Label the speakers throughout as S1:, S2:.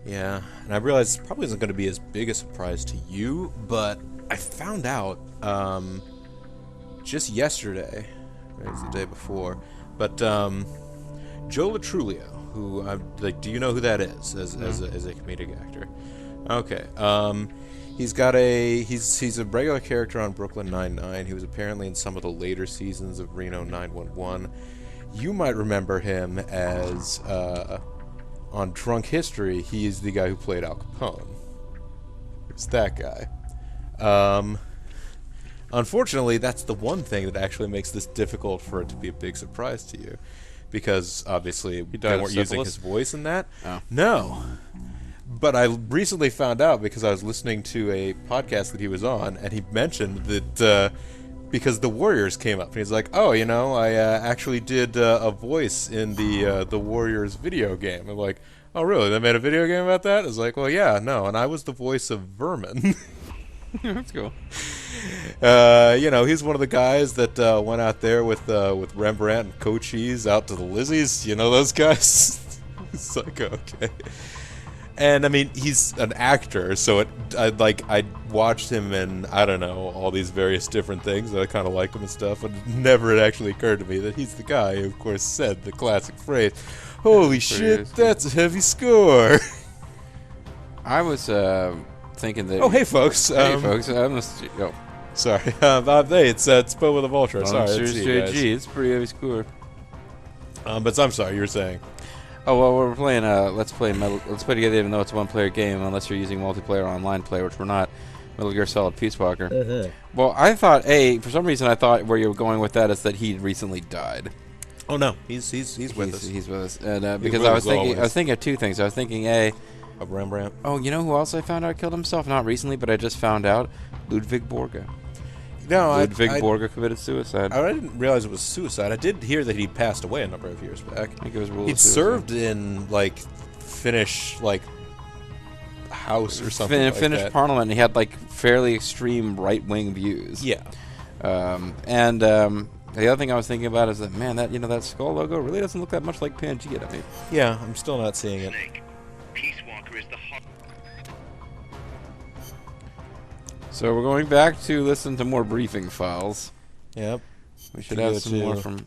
S1: Yeah, and I realized it probably isn't going to be as big a surprise to you, but I found out just yesterday, or it was the day before, but Joe Latrulio, who like, do you know who that is
S2: No.
S1: as a comedic actor? Okay, he's a regular character on Brooklyn Nine-Nine. He was apparently in some of the later seasons of Reno 911. You might remember him as on Drunk History. He is the guy who played Al Capone. It's that guy. Um, Unfortunately, that's the one thing that actually makes this difficult for it to be a big surprise to you, because obviously
S2: He
S1: they
S2: died of
S1: weren't using his
S2: syphilis?
S1: voice in that.
S2: Oh.
S1: No, but I recently found out because I was listening to a podcast that he was on, and he mentioned that because the Warriors came up, and he's like, "Oh, I actually did a voice in the Warriors video game." I'm like, "Oh, really? They made a video game about that?" I was like, "Well, yeah, no, and I was the voice of Vermin."
S2: That's cool.
S1: He's one of the guys that went out there with Rembrandt and Cochise out to the Lizzies. You know those guys? It's like, okay. And I mean, he's an actor, so I watched him in, I don't know, all these various different things that I kind of like him and stuff, but it never had actually occurred to me that he's the guy who, of course, said the classic phrase, "Holy shit, that's a heavy score."
S2: I was thinking that.
S1: Oh, hey, folks.
S2: Hey, folks. I must. Oh,
S1: Sorry. Hey, it's BoboTheVulture. Sorry.
S2: Cheers,
S1: That's you guys.
S2: JG. It's a pretty heavy score.
S1: But I'm sorry, you were saying.
S2: Oh well, we're playing. Let's play together, even though it's a one-player game, unless you're using multiplayer online player, which we're not. Metal Gear Solid Peace Walker. Well, I thought, for some reason, I thought where you were going with that is that he recently died.
S1: Oh no, he's with us.
S2: He's with us, and
S1: He's
S2: because
S1: with
S2: I
S1: us
S2: was thinking
S1: always.
S2: of two things. I was thinking,
S1: Of Rembrandt.
S2: oh, you know who else I found out killed himself? Not recently, but I just found out. Ludwig Borga.
S1: No,
S2: Ludwig Borga committed suicide.
S1: I didn't realize it was suicide. I did hear that he passed away a number of years back.
S2: I think it was rule
S1: He'd
S2: of suicide.
S1: served in Finnish house or something like
S2: Finnish
S1: that.
S2: parliament. And he had fairly extreme right-wing views.
S1: Yeah.
S2: The other thing I was thinking about is that that skull logo really doesn't look that much like Pangea to me.
S1: Yeah, I'm still not seeing it.
S3: Peace Walker is the heart.
S2: So we're going back to listen to more briefing files.
S1: Yep.
S2: We should
S1: To
S2: have
S1: go
S2: some more
S1: to-
S2: from.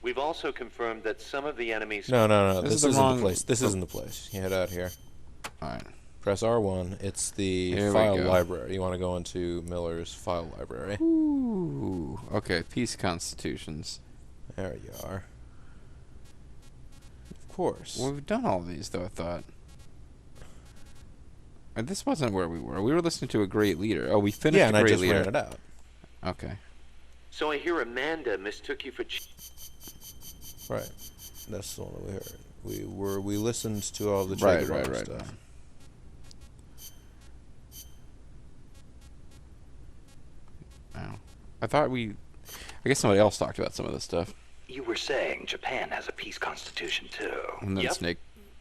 S3: We've also confirmed that some of the enemies.
S1: No.
S2: This
S1: This
S2: is the
S1: isn't
S2: wrong-
S1: the place. This isn't the place. You head out here.
S2: All right.
S1: Press R1. It's the
S2: Here we
S1: file
S2: go.
S1: library. You want to go into Miller's file library.
S2: Ooh. Okay. Peace constitutions.
S1: There you are. Of course.
S2: Well, we've done all these though. I thought. This wasn't where we were. We were listening to a great leader. Oh, we finished
S1: Yeah,
S2: a
S1: and I
S2: great
S1: just
S2: leader.
S1: ran it out.
S2: Okay.
S3: So I hear Amanda mistook you for.
S1: Right. That's the one that we heard. We listened to all the Che
S2: Right.
S1: Guevara stuff.
S2: Wow. I guess somebody else talked about some of this stuff.
S4: You were saying Japan has a peace constitution too.
S2: And then
S3: Yep.
S2: Snake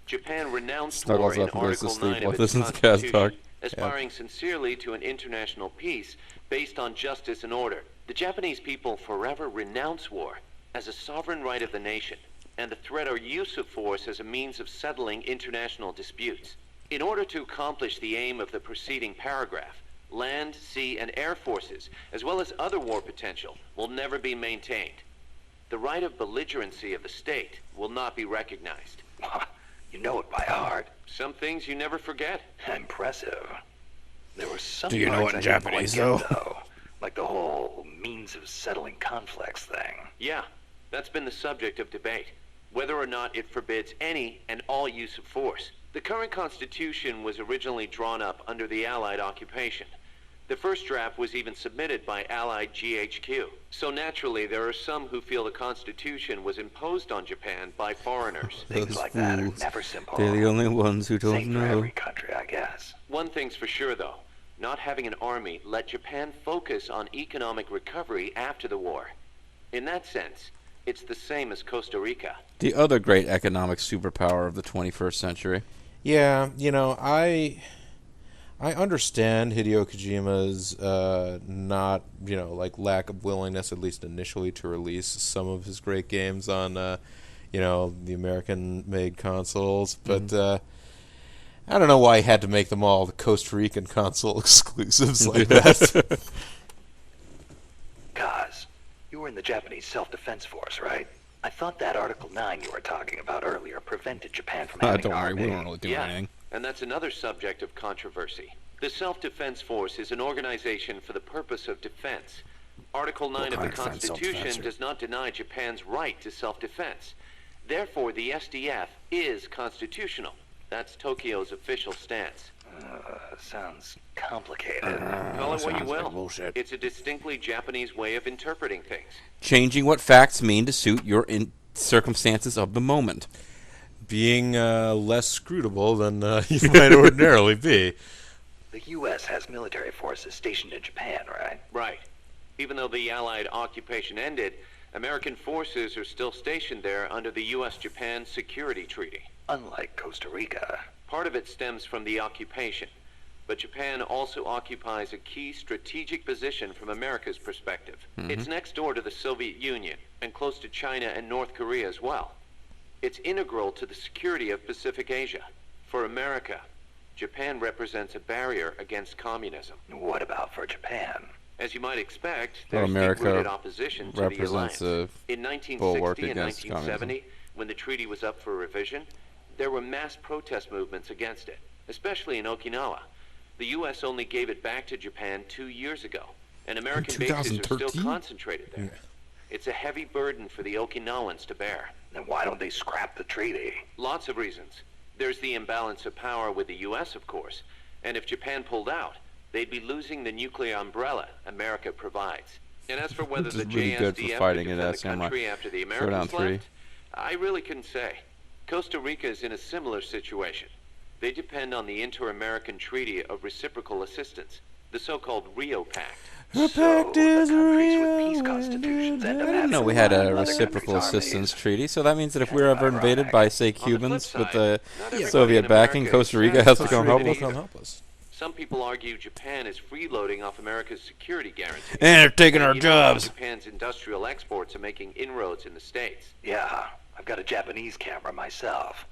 S3: Japan renounced
S2: snuggles
S3: war in
S2: up and goes to
S3: Article
S2: sleep
S3: 9
S2: while
S3: of its
S2: listens to Kaz
S3: constitution,
S2: talk.
S3: aspiring sincerely to an international peace based on justice and order. The Japanese people forever renounce war as a sovereign right of the nation, and the threat or use of force as a means of settling international disputes. In order to accomplish the aim of the preceding paragraph, land, sea, and air forces, as well as other war potential, will never be maintained. The right of belligerency of the state will not be recognized.
S4: You know it by heart.
S3: Some things you never forget.
S4: Impressive. There were some
S2: Do you know
S4: parts
S2: it in
S4: I didn't
S2: Japanese,
S4: quite get,
S2: though?
S4: though? Like the whole means of settling conflicts thing.
S3: Yeah, that's been the subject of debate. Whether or not it forbids any and all use of force. The current Constitution was originally drawn up under the Allied occupation. The first draft was even submitted by Allied GHQ. So naturally, there are some who feel the Constitution was imposed on Japan by foreigners.
S4: Things
S1: Those
S4: like that are
S1: fools.
S4: never simple.
S2: They're the only ones who don't
S4: Same for
S2: know.
S4: every country, I guess.
S3: One thing's for sure, though. Not having an army let Japan focus on economic recovery after the war. In that sense, it's the same as Costa Rica.
S2: The other great economic superpower of the 21st century.
S1: Yeah, I understand Hideo Kojima's not, lack of willingness, at least initially, to release some of his great games on the American-made consoles, but I don't know why he had to make them all the Costa Rican console exclusives like that.
S4: Kaz, you were in the Japanese self-defense force, right? I thought that Article 9 you were talking about earlier prevented Japan from having
S2: Don't
S4: an
S2: worry,
S4: army.
S2: we don't really do anything.
S3: And that's another subject of controversy. The Self-Defense Force is an organization for the purpose of defense. Article 9 of the Constitution does not deny Japan's right to self-defense. Therefore, the SDF is constitutional. That's Tokyo's official stance.
S4: Sounds complicated.
S3: Call it what you will.
S2: bullshit.
S3: It's a distinctly Japanese way of interpreting things.
S2: Changing what facts mean to suit your circumstances of the moment.
S1: Being less scrutable than you might ordinarily be.
S4: The U.S. has military forces stationed in Japan, right?
S3: Right. Even though the Allied occupation ended, American forces are still stationed there under the U.S.-Japan Security Treaty.
S4: Unlike Costa Rica.
S3: Part of it stems from the occupation, but Japan also occupies a key strategic position from America's perspective. It's next door to the Soviet Union and close to China and North Korea as well. It's integral to the security of Pacific Asia. For America, Japan represents a barrier against communism.
S4: What about for Japan?
S3: As you might expect,
S2: Well,
S3: there's
S2: America
S3: deep-rooted opposition to the
S2: represents
S3: alliance.
S2: a
S3: In 1960
S2: bulwark
S3: and
S2: against
S3: 1970, when the treaty was up for revision, there were mass protest movements against it, especially in Okinawa. The U.S. only gave it back to Japan 2 years ago, and American bases are still
S2: 2013?
S3: concentrated there. It's a heavy burden for the Okinawans to bear.
S4: Then why don't they scrap the treaty?
S3: Lots of reasons. There's the imbalance of power with the U.S., of course, and if Japan pulled out, they'd be losing the nuclear umbrella America provides. And as for whether
S2: Which
S3: the
S2: is really good for
S3: JSDF
S2: fighting
S3: could
S2: it
S3: defend
S2: at
S3: the country after the
S2: Showdown
S3: Americans
S2: 3.
S3: left, I really couldn't say. Costa Rica is in a similar situation. They depend on the Inter-American Treaty of Reciprocal Assistance, the so-called Rio Pact.
S4: So, the countries with peace constitutions end up
S2: I didn't know
S4: having
S2: we had a
S4: another
S2: reciprocal
S4: country's
S2: assistance
S4: armies.
S2: treaty, so that means that if we're ever invaded by, say, Cubans with the
S3: not everybody
S2: Soviet
S3: in
S2: backing,
S3: America
S2: Costa
S3: is
S2: Rica has to
S3: satisfied
S2: come
S3: with
S2: help
S3: it
S2: us.
S3: either.
S1: Come help us.
S3: Some people argue Japan is freeloading off America's security guarantees.
S2: And they're taking our
S3: You know how
S2: jobs.
S3: Japan's industrial exports are making inroads in the States.
S4: Yeah, I've got a Japanese camera myself.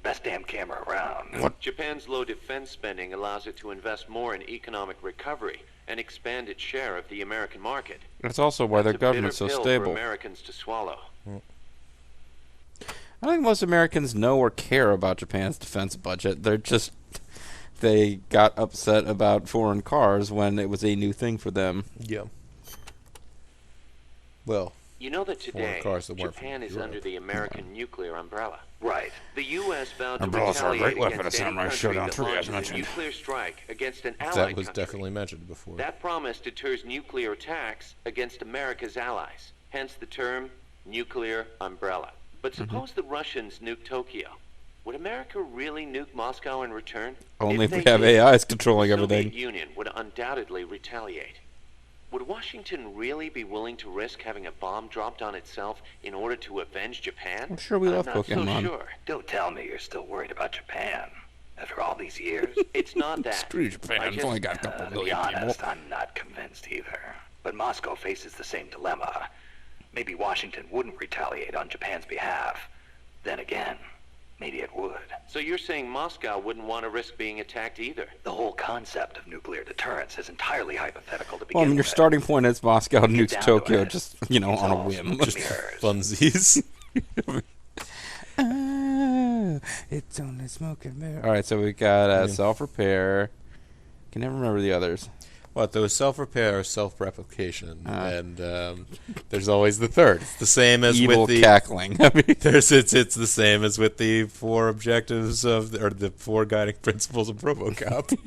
S4: Best damn camera around.
S3: Japan's low defense spending allows it to invest more in economic recovery and expand its share of the American market.
S2: That's also why their
S3: It's a bitter
S2: government's so
S3: pill for
S2: stable.
S3: Americans to swallow.
S2: I don't think most Americans know or care about Japan's defense budget. They got upset about foreign cars when it was a new thing for them.
S1: Yeah. Well,
S3: You know that today,
S1: cars that weren't
S3: Japan
S1: from
S3: is
S1: Europe.
S3: under the American nuclear umbrella.
S4: Right.
S3: The U.S. vowed to
S2: Umbrellas are a
S3: retaliate
S2: great weapon
S3: against
S2: to
S3: any
S2: Samurai
S3: country
S2: Showdown
S3: that
S2: 3, as
S3: launches a
S2: mentioned.
S3: nuclear strike against an allied
S1: that was
S3: country.
S1: definitely mentioned before.
S3: That promise deters nuclear attacks against America's allies, hence the term nuclear umbrella. But suppose the Russians nuke Tokyo. Would America really nuke Moscow in return?
S2: Only if
S3: they
S2: we have
S3: did,
S2: AIs controlling
S3: the
S2: everything.
S3: Soviet Union would undoubtedly retaliate. Would Washington really be willing to risk having a bomb dropped on itself in order to avenge Japan?
S2: I'm sure we love
S3: I'm not
S2: Pokemon.
S3: so sure.
S4: Don't tell me you're still worried about Japan. After all these years.
S3: It's not that.
S2: Screw Japan.
S3: I
S2: It's
S3: just-
S2: only got a couple
S4: To be
S2: million people.
S4: honest, I'm not convinced either. But Moscow faces the same dilemma. Maybe Washington wouldn't retaliate on Japan's behalf. Then again, maybe it would.
S3: So you're saying Moscow wouldn't want to risk being attacked either?
S4: The whole concept of nuclear deterrence is entirely hypothetical to begin
S2: Well, I mean, your
S4: with.
S2: starting point is Moscow
S4: Get
S2: nukes
S4: down to
S2: Tokyo
S4: it.
S2: just,
S4: It's
S2: on a
S4: all
S2: whim.
S4: smoke and mirrors.
S1: Funsies.
S2: It's only smoke and mirror. All right, so we got self-repair. Can never remember the others.
S1: What? There was self-repair, self-replication, and there's always the third. It's the same as
S2: Evil
S1: with the
S2: cackling. I mean,
S1: it's the same as with the four objectives or the four guiding principles of RoboCop.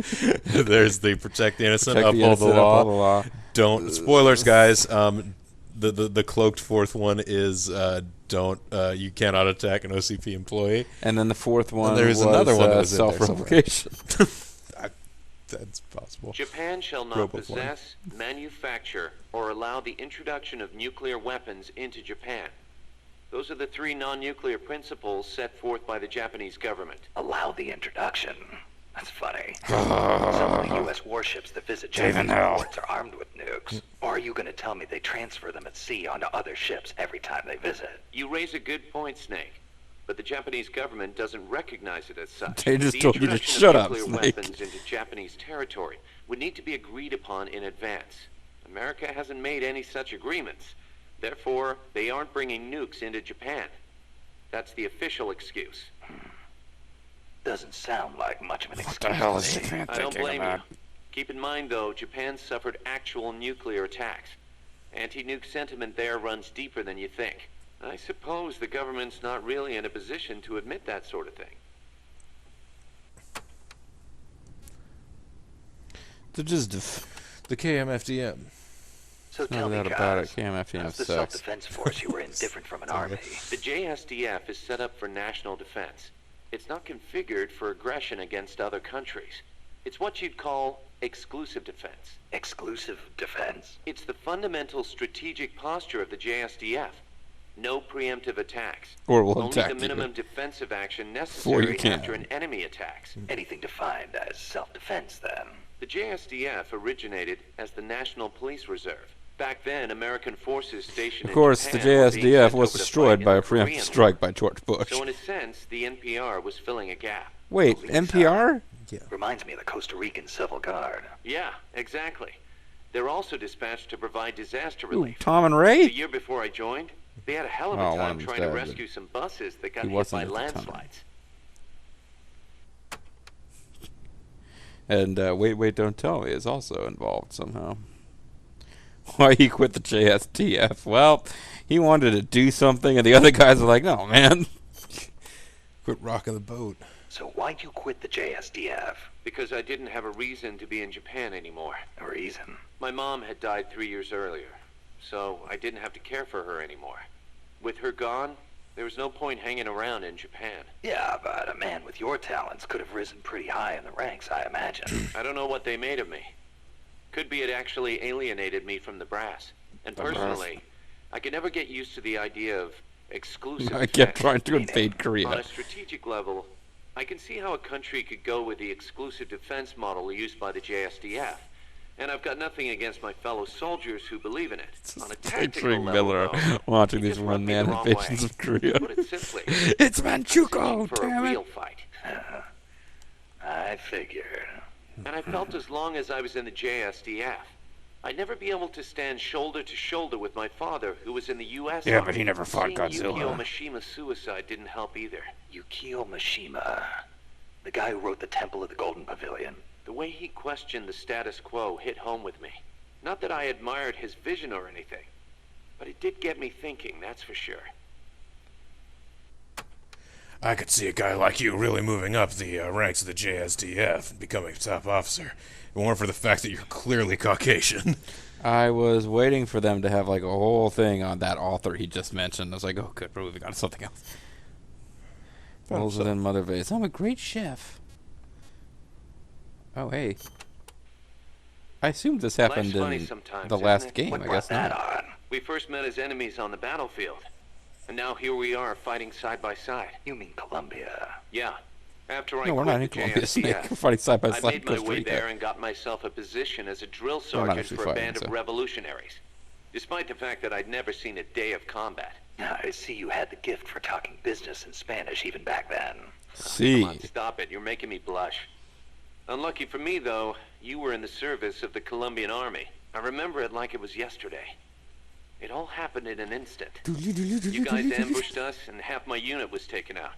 S1: There's the protect the innocent,
S2: protect the
S1: uphold the
S2: innocent,
S1: law.
S2: uphold the law.
S1: Don't spoilers, guys. The cloaked fourth one is don't you cannot attack an OCP employee.
S2: And then the fourth one
S1: there's
S2: was
S1: another one that was in there
S2: self-replication.
S1: That's possible.
S3: Japan shall not
S1: Roboform.
S3: possess, manufacture, or allow the introduction of nuclear weapons into Japan. Those are the three non-nuclear principles set forth by the Japanese government.
S4: Allow the introduction. That's funny. Some of the U.S. warships that visit Japanese ports are armed with nukes. Or are you going to tell me they transfer them at sea onto other ships every time they visit?
S3: You raise a good point, Snake. But the Japanese government doesn't recognize it as such.
S2: They just
S3: The
S2: told you to
S3: introduction
S2: shut
S3: of
S2: up,
S3: nuclear
S2: Snake.
S3: weapons into Japanese territory would need to be agreed upon in advance. America hasn't made any such agreements. Therefore, they aren't bringing nukes into Japan. That's the official excuse.
S4: Doesn't sound like much of an excuse.
S2: What the hell is
S4: to me.
S2: Japan
S3: I don't
S2: thinking
S3: blame
S2: about?
S3: you. Keep in mind, though, Japan suffered actual nuclear attacks. Anti-nuke sentiment there runs deeper than you think. I suppose the government's not really in a position to admit that sort of thing.
S1: The KMFDM.
S4: So
S2: No
S4: tell me,
S2: doubt about it.
S4: guys,
S2: KMFDM
S4: how's the
S2: sucks.
S4: self-defense force you were in different from an army?
S3: The JSDF is set up for national defense. It's not configured for aggression against other countries. It's what you'd call exclusive defense.
S4: Exclusive defense?
S3: It's the fundamental strategic posture of the JSDF. No preemptive attacks.
S2: Or we'll
S3: Only
S2: attack
S3: the
S2: you.
S3: minimum defensive action
S2: Before you
S3: necessary
S2: can.
S3: after an enemy attacks.
S4: Anything defined as self-defense, then?
S3: The JSDF originated as the National Police Reserve. Back then, American forces stationed
S2: Of course, the
S3: in Japan were being
S2: JSDF
S3: sent
S2: was
S3: over to
S2: destroyed
S3: fight
S2: by
S3: in
S2: a
S3: the
S2: preemptive
S3: Korean
S2: strike
S3: War.
S2: by George Bush.
S3: So in a sense, the NPR was filling a gap.
S2: Wait, NPR?
S4: Reminds me of the Costa Rican Civil Guard.
S3: Yeah, exactly. They're also dispatched to provide disaster
S2: Ooh,
S3: relief.
S2: Tom and
S3: The
S2: Ray?
S3: year before I joined, they had a hell of a
S2: Well, one of
S3: time
S2: them's
S3: trying
S2: dead,
S3: to
S2: but
S3: rescue some buses that got
S2: he
S3: hit
S2: wasn't
S3: by
S2: at the time.
S3: landslides.
S2: And Wait, Don't Tell Me is also involved somehow. Why he quit the JSDF? Well, he wanted to do something, and the other guys are like, no, man.
S1: Quit rocking the boat.
S4: So why'd you quit the JSDF?
S3: Because I didn't have a reason to be in Japan anymore.
S4: A reason?
S3: My mom had died 3 years earlier, so I didn't have to care for her anymore. With her gone, there was no point hanging around in Japan.
S4: Yeah, but a man with your talents could have risen pretty high in the ranks, I imagine.
S3: I don't know what they made of me. Could be it actually alienated me from the brass. And
S2: The brass.
S3: personally, I could never get used to the idea of exclusive
S2: I kept
S3: defense.
S2: trying to invade
S3: On
S2: Korea.
S3: a strategic level, I can see how a country could go with the exclusive defense model used by the JSDF. And I've got nothing against my fellow soldiers who believe in it. On a tactical
S2: Picturing
S3: level,
S2: Miller
S3: though,
S2: watching
S3: it
S2: these
S3: just rubbed me the
S2: one-man
S3: wrong
S2: invasions
S3: way.
S2: of Korea.
S3: To put it simply,
S2: It's
S3: searching
S2: Manchukuo,
S3: for a
S2: damn
S3: real
S2: it.
S3: fight.
S4: I figured.
S3: And I felt as long as I was in the JSDF, I'd never be able to stand shoulder to shoulder with my father, who was in the U.S.
S2: Yeah,
S3: Army.
S2: but he never fought
S3: Seeing
S2: Godzilla.
S3: Yukio Mishima's suicide didn't help either.
S4: Yukio Mishima. The guy who wrote The Temple of the Golden Pavilion.
S3: The way he questioned the status quo hit home with me. Not that I admired his vision or anything, but it did get me thinking, that's for sure.
S1: I could see a guy like you really moving up the ranks of the JSDF and becoming a top officer. If it weren't for the fact that you're clearly Caucasian.
S2: I was waiting for them to have like a whole thing on that author he just mentioned. I was like, oh, good, we're moving on to something else. Rolls within Mother Vase. I'm a great chef. Oh, hey. I assumed this happened
S3: Life's funny
S2: in
S3: sometimes,
S2: the
S3: isn't
S2: last
S3: it?
S2: game.
S4: What
S2: I
S4: brought
S2: guess
S4: that
S2: not.
S4: on?
S3: We first met as enemies on the battlefield, and now here we are fighting side by side.
S4: You mean Colombia?
S3: Yeah. After I
S2: No, we're
S3: quit
S2: not in
S3: the
S2: Colombia, Snake.
S3: JSDF,
S2: We're fighting side by
S3: I
S2: side in
S3: made my
S2: Costa
S3: way
S2: Rica.
S3: there and got myself a position as a drill
S2: not
S3: sergeant
S2: actually
S3: for a
S2: fighting,
S3: band
S2: so.
S3: of revolutionaries, despite the fact that I'd never seen a day of combat.
S4: I see you had the gift for talking business in Spanish even back then.
S2: See.
S3: Come on, stop it. You're making me blush. Unlucky for me, though, you were in the service of the Colombian army. I remember it like it was yesterday. It all happened in an instant. You guys ambushed us, and half my unit was taken out.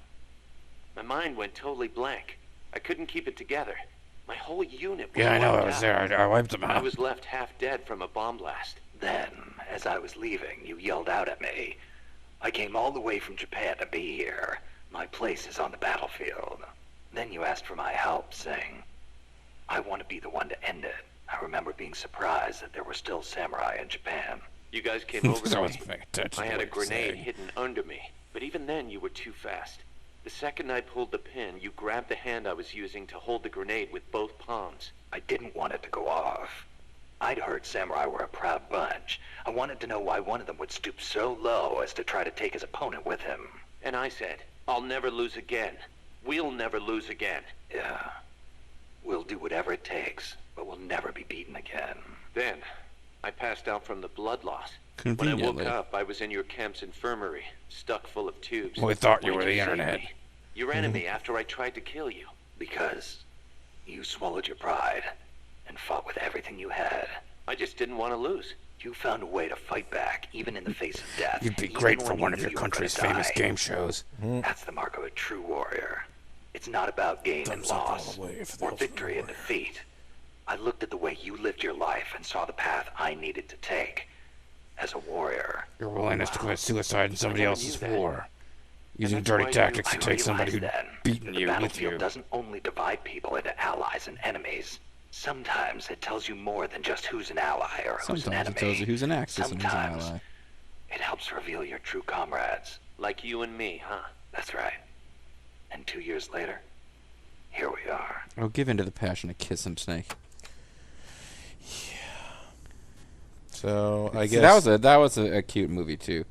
S3: My mind went totally blank. I couldn't keep it together. My whole unit was
S2: Yeah, I know.
S3: wiped
S2: I was
S3: out.
S2: there. I wiped them
S3: I
S2: out.
S3: was left half dead from a bomb blast.
S4: Then, as I was leaving, you yelled out at me. I came all the way from Japan to be here. My place is on the battlefield. Then you asked for my help, saying, I want to be the one to end it. I remember being surprised that there were still samurai in Japan.
S3: You guys came over
S2: I
S3: to
S2: wasn't
S3: me.
S2: paying attention
S3: I
S2: to
S3: had a
S2: what you were
S3: grenade
S2: saying.
S3: hidden under me, but even then you were too fast. The second I pulled the pin, you grabbed the hand I was using to hold the grenade with both palms.
S4: I didn't want it to go off. I'd heard samurai were a proud bunch. I wanted to know why one of them would stoop so low as to try to take his opponent with him.
S3: And I said, I'll never lose again. We'll never lose again.
S4: Yeah. We'll do whatever it takes, but we'll never be beaten again.
S3: Then, I passed out from the blood loss. When I
S2: Conveniently.
S3: woke up, I was in your camp's infirmary, stuck full of tubes.
S2: We thought you
S3: Why
S2: were
S3: did
S2: the
S3: save
S2: internet.
S3: me? Your enemy after I tried to kill you.
S4: Because you swallowed your pride and fought with everything you had.
S3: I just didn't want to lose.
S4: You found a way to fight back, even in the face of death.
S2: You'd be
S4: even
S2: great for
S4: when
S2: one
S4: you
S2: of
S4: knew
S2: your
S4: you were
S2: country's
S4: gonna
S2: famous
S4: die.
S2: game shows.
S4: That's the mark of a true warrior. It's not about gain and
S1: Thumbs up all
S4: loss,
S1: the way for the
S4: or
S1: ultimate
S4: victory and
S1: warrior.
S4: defeat. I looked at the way you lived your life and saw the path I needed to take. As a warrior,
S2: Your willingness to commit suicide in somebody
S3: never
S2: else's
S3: knew that.
S2: war. Using
S3: that's
S2: dirty
S3: why you-
S2: tactics to
S4: I
S2: take somebody
S4: realized
S2: who'd
S4: then
S2: beaten
S4: that the
S2: you with
S4: battlefield
S2: you.
S4: doesn't only divide people into allies and enemies. Sometimes it tells you more than just who's an ally or who's an
S2: Sometimes
S4: enemy.
S2: it tells you who's an Axis and who's an
S4: Sometimes
S2: ally.
S4: it helps reveal your true comrades.
S3: Like you and me, huh?
S4: That's right. And 2 years later, here we are.
S2: Oh, give in to the passion of Kiss him, Snake.
S1: So I
S2: See,
S1: guess
S2: that was a cute movie too.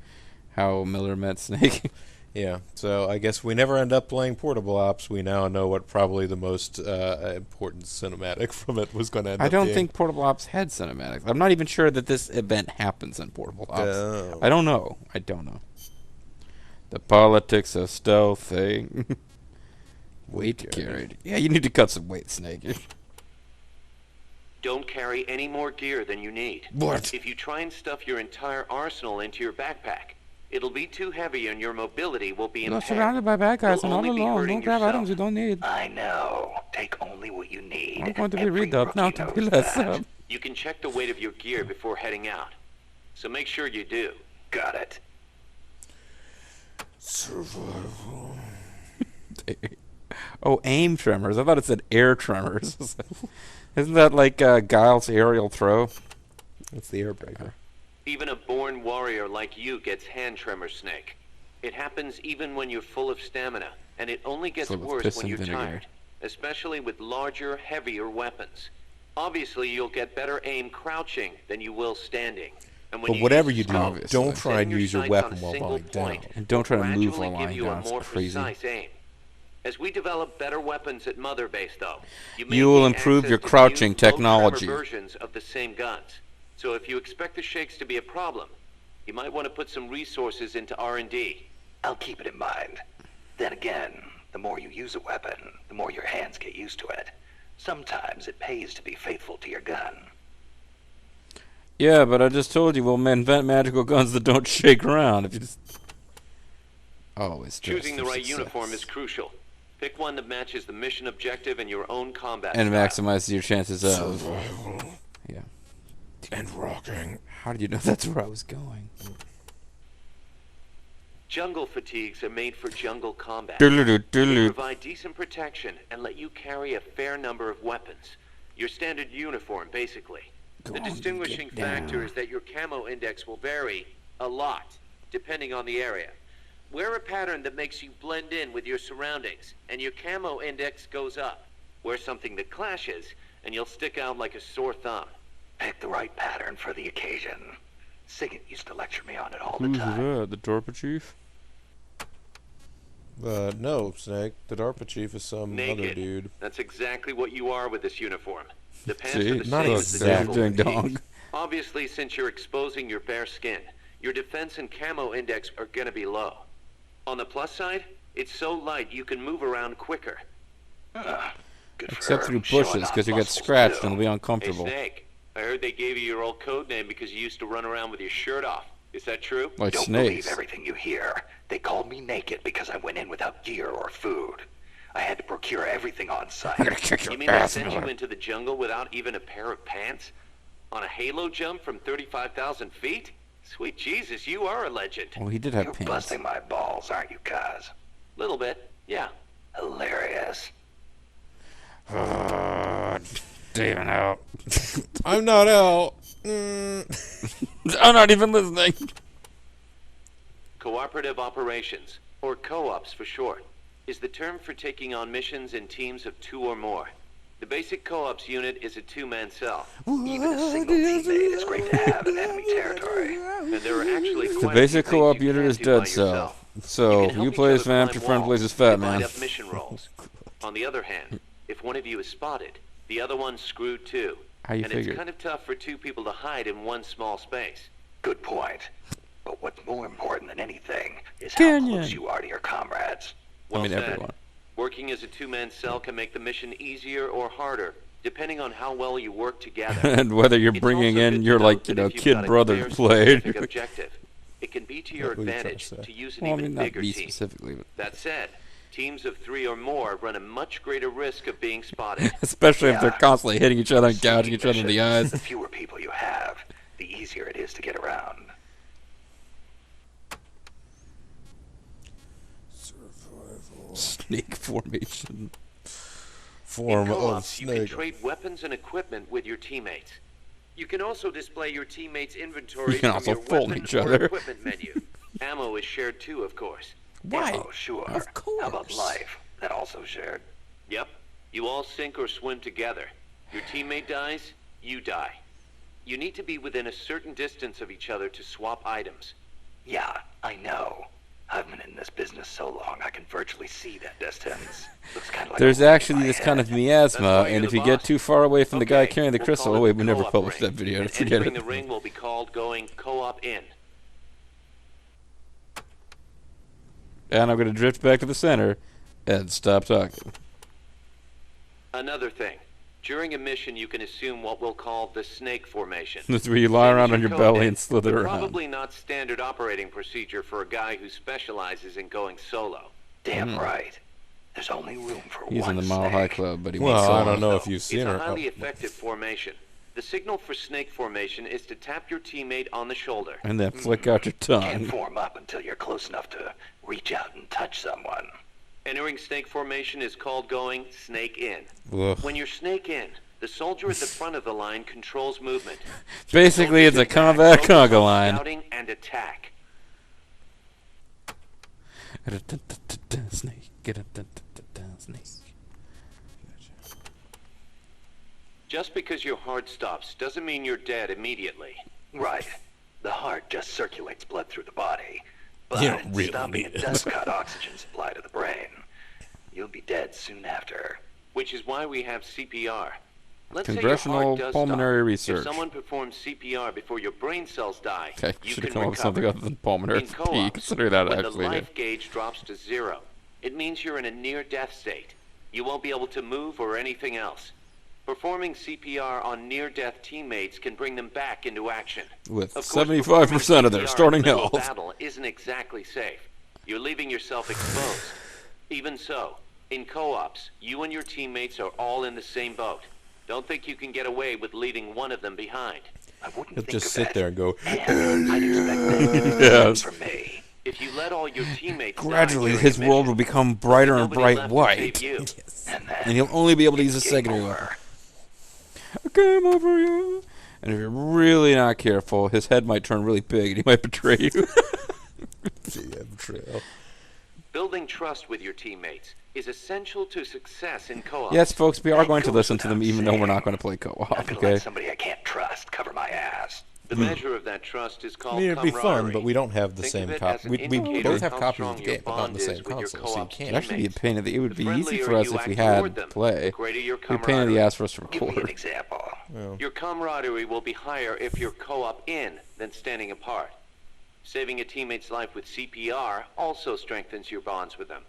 S2: How Miller met Snake.
S1: yeah. So I guess we never end up playing Portable Ops. We now know what probably the most important cinematic from it was going to end
S2: I
S1: up
S2: don't
S1: being.
S2: think Portable Ops had cinematics. I'm not even sure that this event happens in Portable Ops.
S1: Oh.
S2: I don't know. The politics of stealthing. Weight carried. Yeah, you need to cut some weight, Snake.
S3: Don't carry any more gear than you need.
S2: What?
S3: If you try and stuff your entire arsenal into your backpack, it'll be too heavy and your mobility will be
S2: You're
S3: impaired.
S2: surrounded by bad guys
S3: You'll
S2: and all
S3: only be
S2: alone.
S3: hurting
S2: Don't grab
S3: yourself.
S2: items you don't need.
S4: I know. Take only what you need.
S2: I'm going to be
S4: Every
S2: redubbed now
S4: rookie
S2: to be
S4: knows
S2: less
S4: that.
S2: up.
S3: You can check the weight of your gear before heading out. So make sure you do.
S4: Got it.
S1: Survival.
S2: Oh, aim tremors. I thought it said air tremors. Isn't that like Guile's aerial throw?
S1: That's the airbreaker.
S3: Even a born warrior like you gets hand tremor, Snake. It happens even when you're full of stamina, and it only gets
S2: Full of
S3: worse
S2: piss
S3: when
S2: and
S3: you're
S2: vinegar.
S3: tired, especially with larger, heavier weapons. Obviously, you'll get better aim crouching than you will standing. And when
S1: But whatever you
S3: use
S1: do,
S3: scope,
S2: Obviously.
S1: don't try and
S3: setting
S1: use your
S3: sights
S1: weapon
S3: on a
S1: while
S3: single
S1: lying down.
S3: point
S2: And don't try to move
S3: gradually
S2: while
S3: give
S2: lying
S3: you
S2: down.
S3: a
S2: It's
S3: more
S2: crazy.
S3: precise aim. As we develop better weapons at Mother Base, though,
S2: You
S3: may
S2: will
S3: gain
S2: improve
S3: access
S2: your
S3: to
S2: crouching
S3: new, low-tremor
S2: technology.
S3: versions of the same guns. So if you expect the shakes to be a problem, you might want to put some resources into R&D.
S4: I'll keep it in mind. Then again, the more you use a weapon, the more your hands get used to it. Sometimes it pays to be faithful to your gun.
S2: Yeah, but I just told you we'll invent magical guns that don't shake around. If you just always
S3: Choosing the right uniform is crucial. Pick one that matches the mission objective and your own combat
S2: and
S3: style.
S2: maximize your chances of.
S1: Survival
S2: Yeah.
S1: and rocking.
S2: How did you know that's where I was going?
S3: Jungle fatigues are made for jungle combat.
S2: Doodle-doo,
S3: They
S2: doodle-doo.
S3: provide decent protection and let you carry a fair number of weapons. Your standard uniform, basically.
S2: Go
S3: The
S2: on,
S3: distinguishing
S2: get down.
S3: factor is that your camo index will vary a lot, depending on the area. Wear a pattern that makes you blend in with your surroundings, and your camo index goes up. Wear something that clashes, and you'll stick out like a sore thumb.
S4: Pick the right pattern for the occasion. Siggett used to lecture me on it all the
S2: Who's
S4: time.
S2: that? The Dorpa chief?
S1: No, Snake. The DARPA chief is some other
S3: Naked.
S1: dude.
S3: That's exactly what you are with this uniform. The pants
S2: See,
S3: are the
S1: not
S3: same
S2: look,
S3: as the
S2: there's
S3: jungle
S2: doing
S3: fatigues.
S2: dong.
S3: Obviously, since you're exposing your bare skin, your defense and camo index are gonna be low. On the plus side, it's so light you can move around quicker.
S4: Good for
S2: Except
S4: her.
S2: through
S4: Showing
S2: bushes,
S4: off
S2: because you get
S4: muscles,
S2: scratched
S4: too.
S2: and it'll be
S3: Hey,
S2: uncomfortable.
S3: Snake, I heard they gave you your old code name because you used to run around with your shirt off. Is that true?
S2: Like
S4: Don't
S2: snakes.
S4: believe everything you hear. They called me naked because I went in without gear or food. I had to procure everything on site.
S2: I'm gonna kick
S3: You
S2: your
S3: mean they
S2: ass,
S3: sent you
S2: Miller.
S3: into the jungle without even a pair of pants? On a halo jump from 35,000 feet? Sweet Jesus, you are a legend.
S2: Well, he did have
S4: You're
S2: pants.
S4: busting my balls, aren't you, Kaz?
S3: Little bit, yeah.
S4: Hilarious.
S2: David out.
S1: I'm not out.
S2: I'm not even listening.
S3: Cooperative operations, or co-ops for short, is the term for taking on missions in teams of 2 or more. The basic co-ops unit is a 2-man cell,
S4: Even a single teammate is great to have in enemy territory.
S3: and there are actually
S2: The
S3: quite
S2: basic
S3: a few
S2: co-op
S3: things you
S2: unit
S3: can't
S2: is
S3: do
S2: dead
S3: by
S2: cell.
S3: yourself.
S2: So
S3: You can help
S2: you
S3: each
S2: play
S3: other
S2: as fat,
S3: climb
S2: your friend
S3: walls,
S2: plays as fat
S3: divide
S2: man.
S3: up mission roles. On the other hand, If one of you is spotted, the other one's screwed too.
S2: How you
S3: and
S2: figure?
S3: it's kind of tough for two people to hide in one small space.
S4: Good point. But what's more important than anything is how
S2: Canyon.
S4: close you are to your comrades.
S3: Well
S2: I mean,
S3: said.
S2: everyone.
S3: Working as a two-man cell can make the mission easier or harder, depending on how well you work together.
S2: And whether you're
S3: It's
S2: bringing
S3: also
S2: in
S3: good
S2: your,
S3: to
S2: like,
S3: note
S2: you
S3: that
S2: know,
S3: if you've
S2: kid
S3: got a
S2: brother
S3: clear,
S2: to play.
S3: specific objective, it can be to your
S1: What were you trying to
S3: advantage
S1: say?
S3: to use an
S2: Well, I
S3: even
S2: mean, not
S3: bigger
S2: me
S3: team.
S2: specifically, but
S3: That said, teams of 3 or more run a much greater risk of being spotted.
S2: especially if they're
S4: Yeah.
S2: constantly hitting each other and gouging
S4: Sneaky
S2: each other in the
S4: missions,
S2: eyes.
S4: The fewer people you have, the easier it is to get around.
S2: Snake formation.
S1: Form
S3: In
S1: of
S3: co-ops, you can
S1: snake.
S3: trade weapons and equipment with your teammates. You can also display your teammates' inventory
S2: You can
S3: from
S2: also
S3: your
S2: fold
S3: weapon
S2: each
S3: or
S2: other.
S3: equipment menu. Ammo is shared too, of course.
S2: Why?
S4: Oh, sure.
S2: Of course.
S4: How about life? That also shared.
S3: Yep. You all sink or swim together. Your teammate dies, you die. You need to be within a certain distance of each other to swap items.
S4: Yeah, I know. I've been in this business so long I can virtually see that distance. Looks kind of like
S2: There's
S4: a hole in
S2: actually
S4: my
S2: this
S4: head.
S2: kind of
S3: That's
S2: miasma,
S3: why
S2: and
S3: you're
S2: if
S3: the
S2: you get
S3: boss.
S2: too far away from the guy
S3: Okay,
S2: carrying the
S3: we'll
S2: crystal,
S3: call
S2: oh
S3: it
S2: wait, we
S3: the
S2: never
S3: co-op
S2: published
S3: ring,
S2: that video.
S3: and
S2: Forget
S3: entering
S2: it.
S3: the ring will be called going co-op in.
S2: And I'm going to drift back to the center and stop talking.
S3: Another thing. During a mission, you can assume what we'll call the snake formation.
S2: That's where you lie
S3: Same as
S2: around on your
S3: code
S2: belly
S3: name,
S2: and slither
S3: but
S2: around.
S3: Probably not standard operating procedure for a guy who specializes in going solo.
S4: Damn right. There's only room for
S2: He's
S4: one
S2: in the Mile High
S4: snake.
S2: Club, but he
S1: Well,
S2: won't
S1: I
S2: sell
S1: don't
S2: it.
S1: know if you've
S3: It's
S1: seen
S3: a
S1: her.
S3: highly effective formation. The signal for snake formation is to tap your teammate on the shoulder.
S2: And then flick out your
S4: Can't
S2: tongue.
S4: form up until you're close enough to reach out and touch someone.
S3: Entering snake formation is called going snake in.
S1: Ugh.
S3: When you're snake in, the soldier at the front of the line controls movement.
S2: Basically, it's a
S3: Soldiers in back
S2: combat
S3: focus on
S2: conga line.
S3: Scouting and attack.
S2: Snake. Snake.
S3: Just because your heart stops doesn't mean you're dead immediately.
S4: Right. The heart just circulates blood through the body. But
S1: You don't really
S4: stopping
S1: need
S4: it
S1: it.
S4: does cut oxygen supply to the brain. You'll be dead soon after.
S3: Which is why we have CPR. Let's say your
S2: Congressional
S3: heart does
S2: Pulmonary
S3: stop.
S2: Research.
S3: If someone performs CPR before your brain cells die,
S2: Okay,
S3: you
S2: should
S3: can
S2: have come up with something
S3: recover.
S2: other than pulmonary
S3: In
S2: fatigue.
S3: co-ops,
S2: Consider that
S3: when the
S2: actually.
S3: life gauge drops to 0, it means you're in a near-death state. You won't be able to move or anything else. Performing CPR on near-death teammates can bring them back into action.
S2: With
S3: Of course,
S2: 75% of their
S3: performing
S2: starting
S3: CPR in the middle of
S2: health.
S3: battle isn't exactly safe. You're leaving yourself exposed. Even so, in co-ops, you and your teammates are all in the same boat. Don't think you can get away with leaving one of them behind.
S4: I wouldn't
S1: He'll
S4: think
S1: just
S4: of
S1: sit
S4: that.
S1: there and go,
S4: And I'd expect that
S2: Yes.
S4: from me.
S3: If you let all your teammates die
S2: Gradually,
S3: during
S2: his
S3: a
S2: world
S3: mission,
S2: will become brighter and
S3: nobody
S2: bright
S3: left to
S2: white.
S3: save you.
S4: And then
S2: And he'll only be able to use a
S4: it's
S2: secondary
S4: game
S2: weapon.
S4: over.
S2: Game over you. And if you're really not careful, his head might turn really big and he might betray you.
S1: DM trail.
S3: Building trust with your teammates is essential to success in co-ops.
S2: Yes, folks, we are
S4: That
S2: going to
S4: goes
S2: listen to them
S4: without
S2: even though we're
S4: saying.
S2: not going to play
S4: Not
S2: co-op,
S4: gonna
S2: okay?
S4: let somebody I can't trust cover my ass.
S3: The measure of that trust is
S1: I
S3: called
S1: mean, it'd be
S3: camaraderie.
S1: fun, but we don't have the
S3: Think
S1: same
S3: of it
S1: copy.
S3: as an
S1: We
S3: indicator
S1: both
S3: of
S1: have
S3: how
S1: copies of
S3: strong
S1: the
S3: your
S1: game, but not on the
S3: bond
S1: same
S3: is with your
S1: console, so you
S3: co-op
S2: It'd
S1: can't.
S2: actually be a pain in the... It would
S3: The
S2: be easy
S3: friendlier
S2: for us
S3: you
S2: if we
S3: act
S2: had
S3: toward them,
S2: play.
S3: the greater your
S2: It'd be a pain in the
S3: camaraderie.
S2: ass for us to
S4: Give me an
S2: record.
S4: example.
S3: Your camaraderie will be higher if you're co-op in than standing apart. Saving a teammate's life with CPR also strengthens your bonds with them.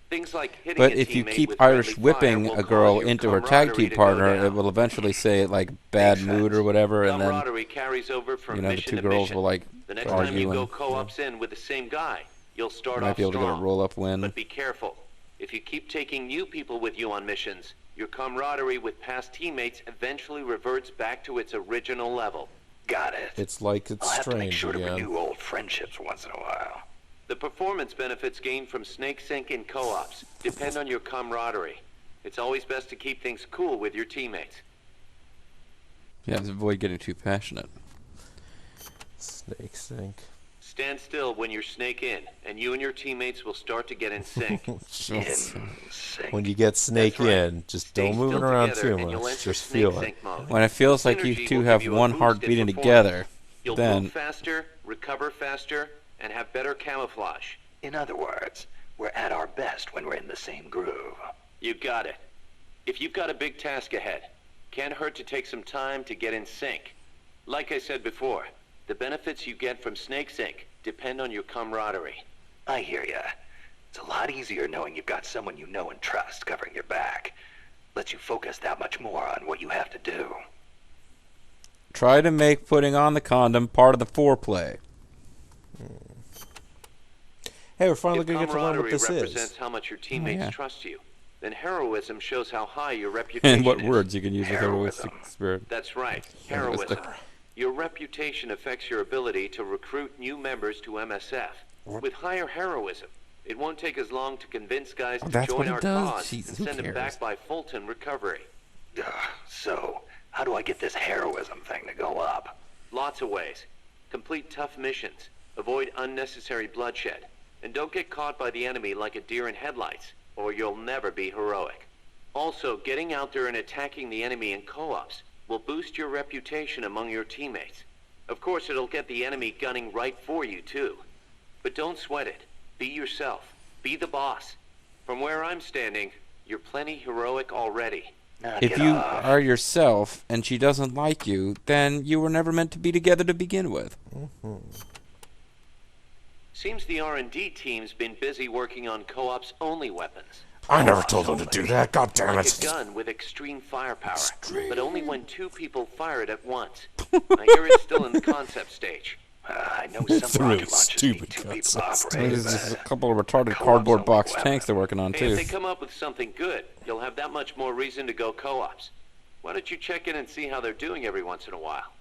S3: Things like hitting
S2: But
S3: a
S2: if you
S3: teammate
S2: keep
S3: with
S2: Irish
S3: friendly fire
S2: whipping
S3: will
S2: a
S3: cause
S2: girl
S3: your
S2: into her tag
S3: camaraderie
S2: team
S3: to go
S2: partner,
S3: down.
S2: it will eventually say, like, bad
S4: Makes
S2: mood or
S4: sense.
S2: whatever, and then,
S3: Camaraderie carries over from
S2: you know, the
S3: mission
S2: two
S3: to
S2: girls
S3: mission.
S2: will, like,
S3: The next time you
S2: argue
S3: go
S2: and
S3: co-ops in with the same guy, you'll start
S2: you might
S3: off
S2: be able to get a
S3: strong.
S2: roll-up win.
S3: But be careful. If you keep taking new people with you on missions, your camaraderie with past teammates eventually reverts back to its original level.
S4: Got it.
S1: It's like it's
S4: I'll have to make
S1: strange
S4: sure to
S1: again.
S4: renew old friendships once in a while.
S3: The performance benefits gained from snake sync in co-ops depend on your camaraderie. It's always best to keep things cool with your teammates.
S2: Yeah, avoid getting too passionate.
S1: Snake sink.
S3: Stand still when you're snake in, and you and your teammates will start to get in sync.
S4: In sync.
S1: When you get snake
S3: That's right.
S1: in, just
S3: Stay
S1: don't move it
S3: still
S1: around
S3: together
S1: too
S3: and you'll
S1: much.
S3: enter
S1: Just
S3: snake
S1: feel it.
S3: sync mode.
S2: When it feels like you
S3: Synergy
S2: two
S3: will
S2: have
S3: give you a
S2: one
S3: boost
S2: heart
S3: in
S2: beating
S3: performance.
S2: together,
S3: You'll
S2: then
S3: move faster, recover faster, and have better camouflage.
S4: In other words, we're at our best when we're in the same groove.
S3: You got it. If you've got a big task ahead, can't hurt to take some time to get in sync. Like I said before, the benefits you get from Snake Sync depend on your camaraderie.
S4: I hear ya. It's a lot easier knowing you've got someone you know and trust covering your back. Lets you focus that much more on what you have to do.
S2: Try to make putting on the condom part of the foreplay.
S1: Hey, we're finally
S3: If
S1: going to get to learn what
S3: camaraderie
S1: this
S3: represents
S1: is.
S3: how much your teammates
S2: yeah.
S3: trust you, then heroism shows how high your reputation
S2: And what
S3: is.
S2: words you can use with
S4: Heroism.
S2: heroistic spirit.
S3: That's right, heroism. Your reputation affects your ability to recruit new members to MSF. With higher heroism, it won't take as long to convince guys to
S2: that's
S3: join
S2: what it
S3: our
S2: does?
S3: cause
S2: Jeez,
S3: and
S2: who
S3: send them
S2: cares?
S3: back by Fulton Recovery.
S4: So, how do I get this heroism thing to go up?
S3: Lots of ways. Complete tough missions, avoid unnecessary bloodshed, and don't get caught by the enemy like a deer in headlights, or you'll never be heroic. Also, getting out there and attacking the enemy in co-ops will boost your reputation among your teammates. Of course, it'll get the enemy gunning right for you, too. But don't sweat it. Be yourself. Be the boss. From where I'm standing, you're plenty heroic already.
S2: If
S4: Get
S2: you
S4: off.
S2: are yourself and she doesn't like you, then you were never meant to be together to begin with.
S3: Seems the R&D team's been busy working on co-ops only weapons.
S1: I never told them to do that. God damn
S3: Like
S1: it.
S3: a gun with extreme firepower, but only when two people fire it at once. I hear it's still in the concept stage.
S4: I know
S1: It's
S4: some
S1: a really
S4: rocket launchers
S1: stupid
S4: need two people to
S1: concept.
S4: operate.
S2: There's just a
S4: but
S2: couple of retarded
S4: co-ops
S2: cardboard
S4: only
S2: box
S4: weapon.
S2: tanks they're working on,
S3: Hey,
S2: too.
S3: if they come up with something good, you'll have that much more reason to go co-ops. Why don't you check in and see how they're doing every once in a while?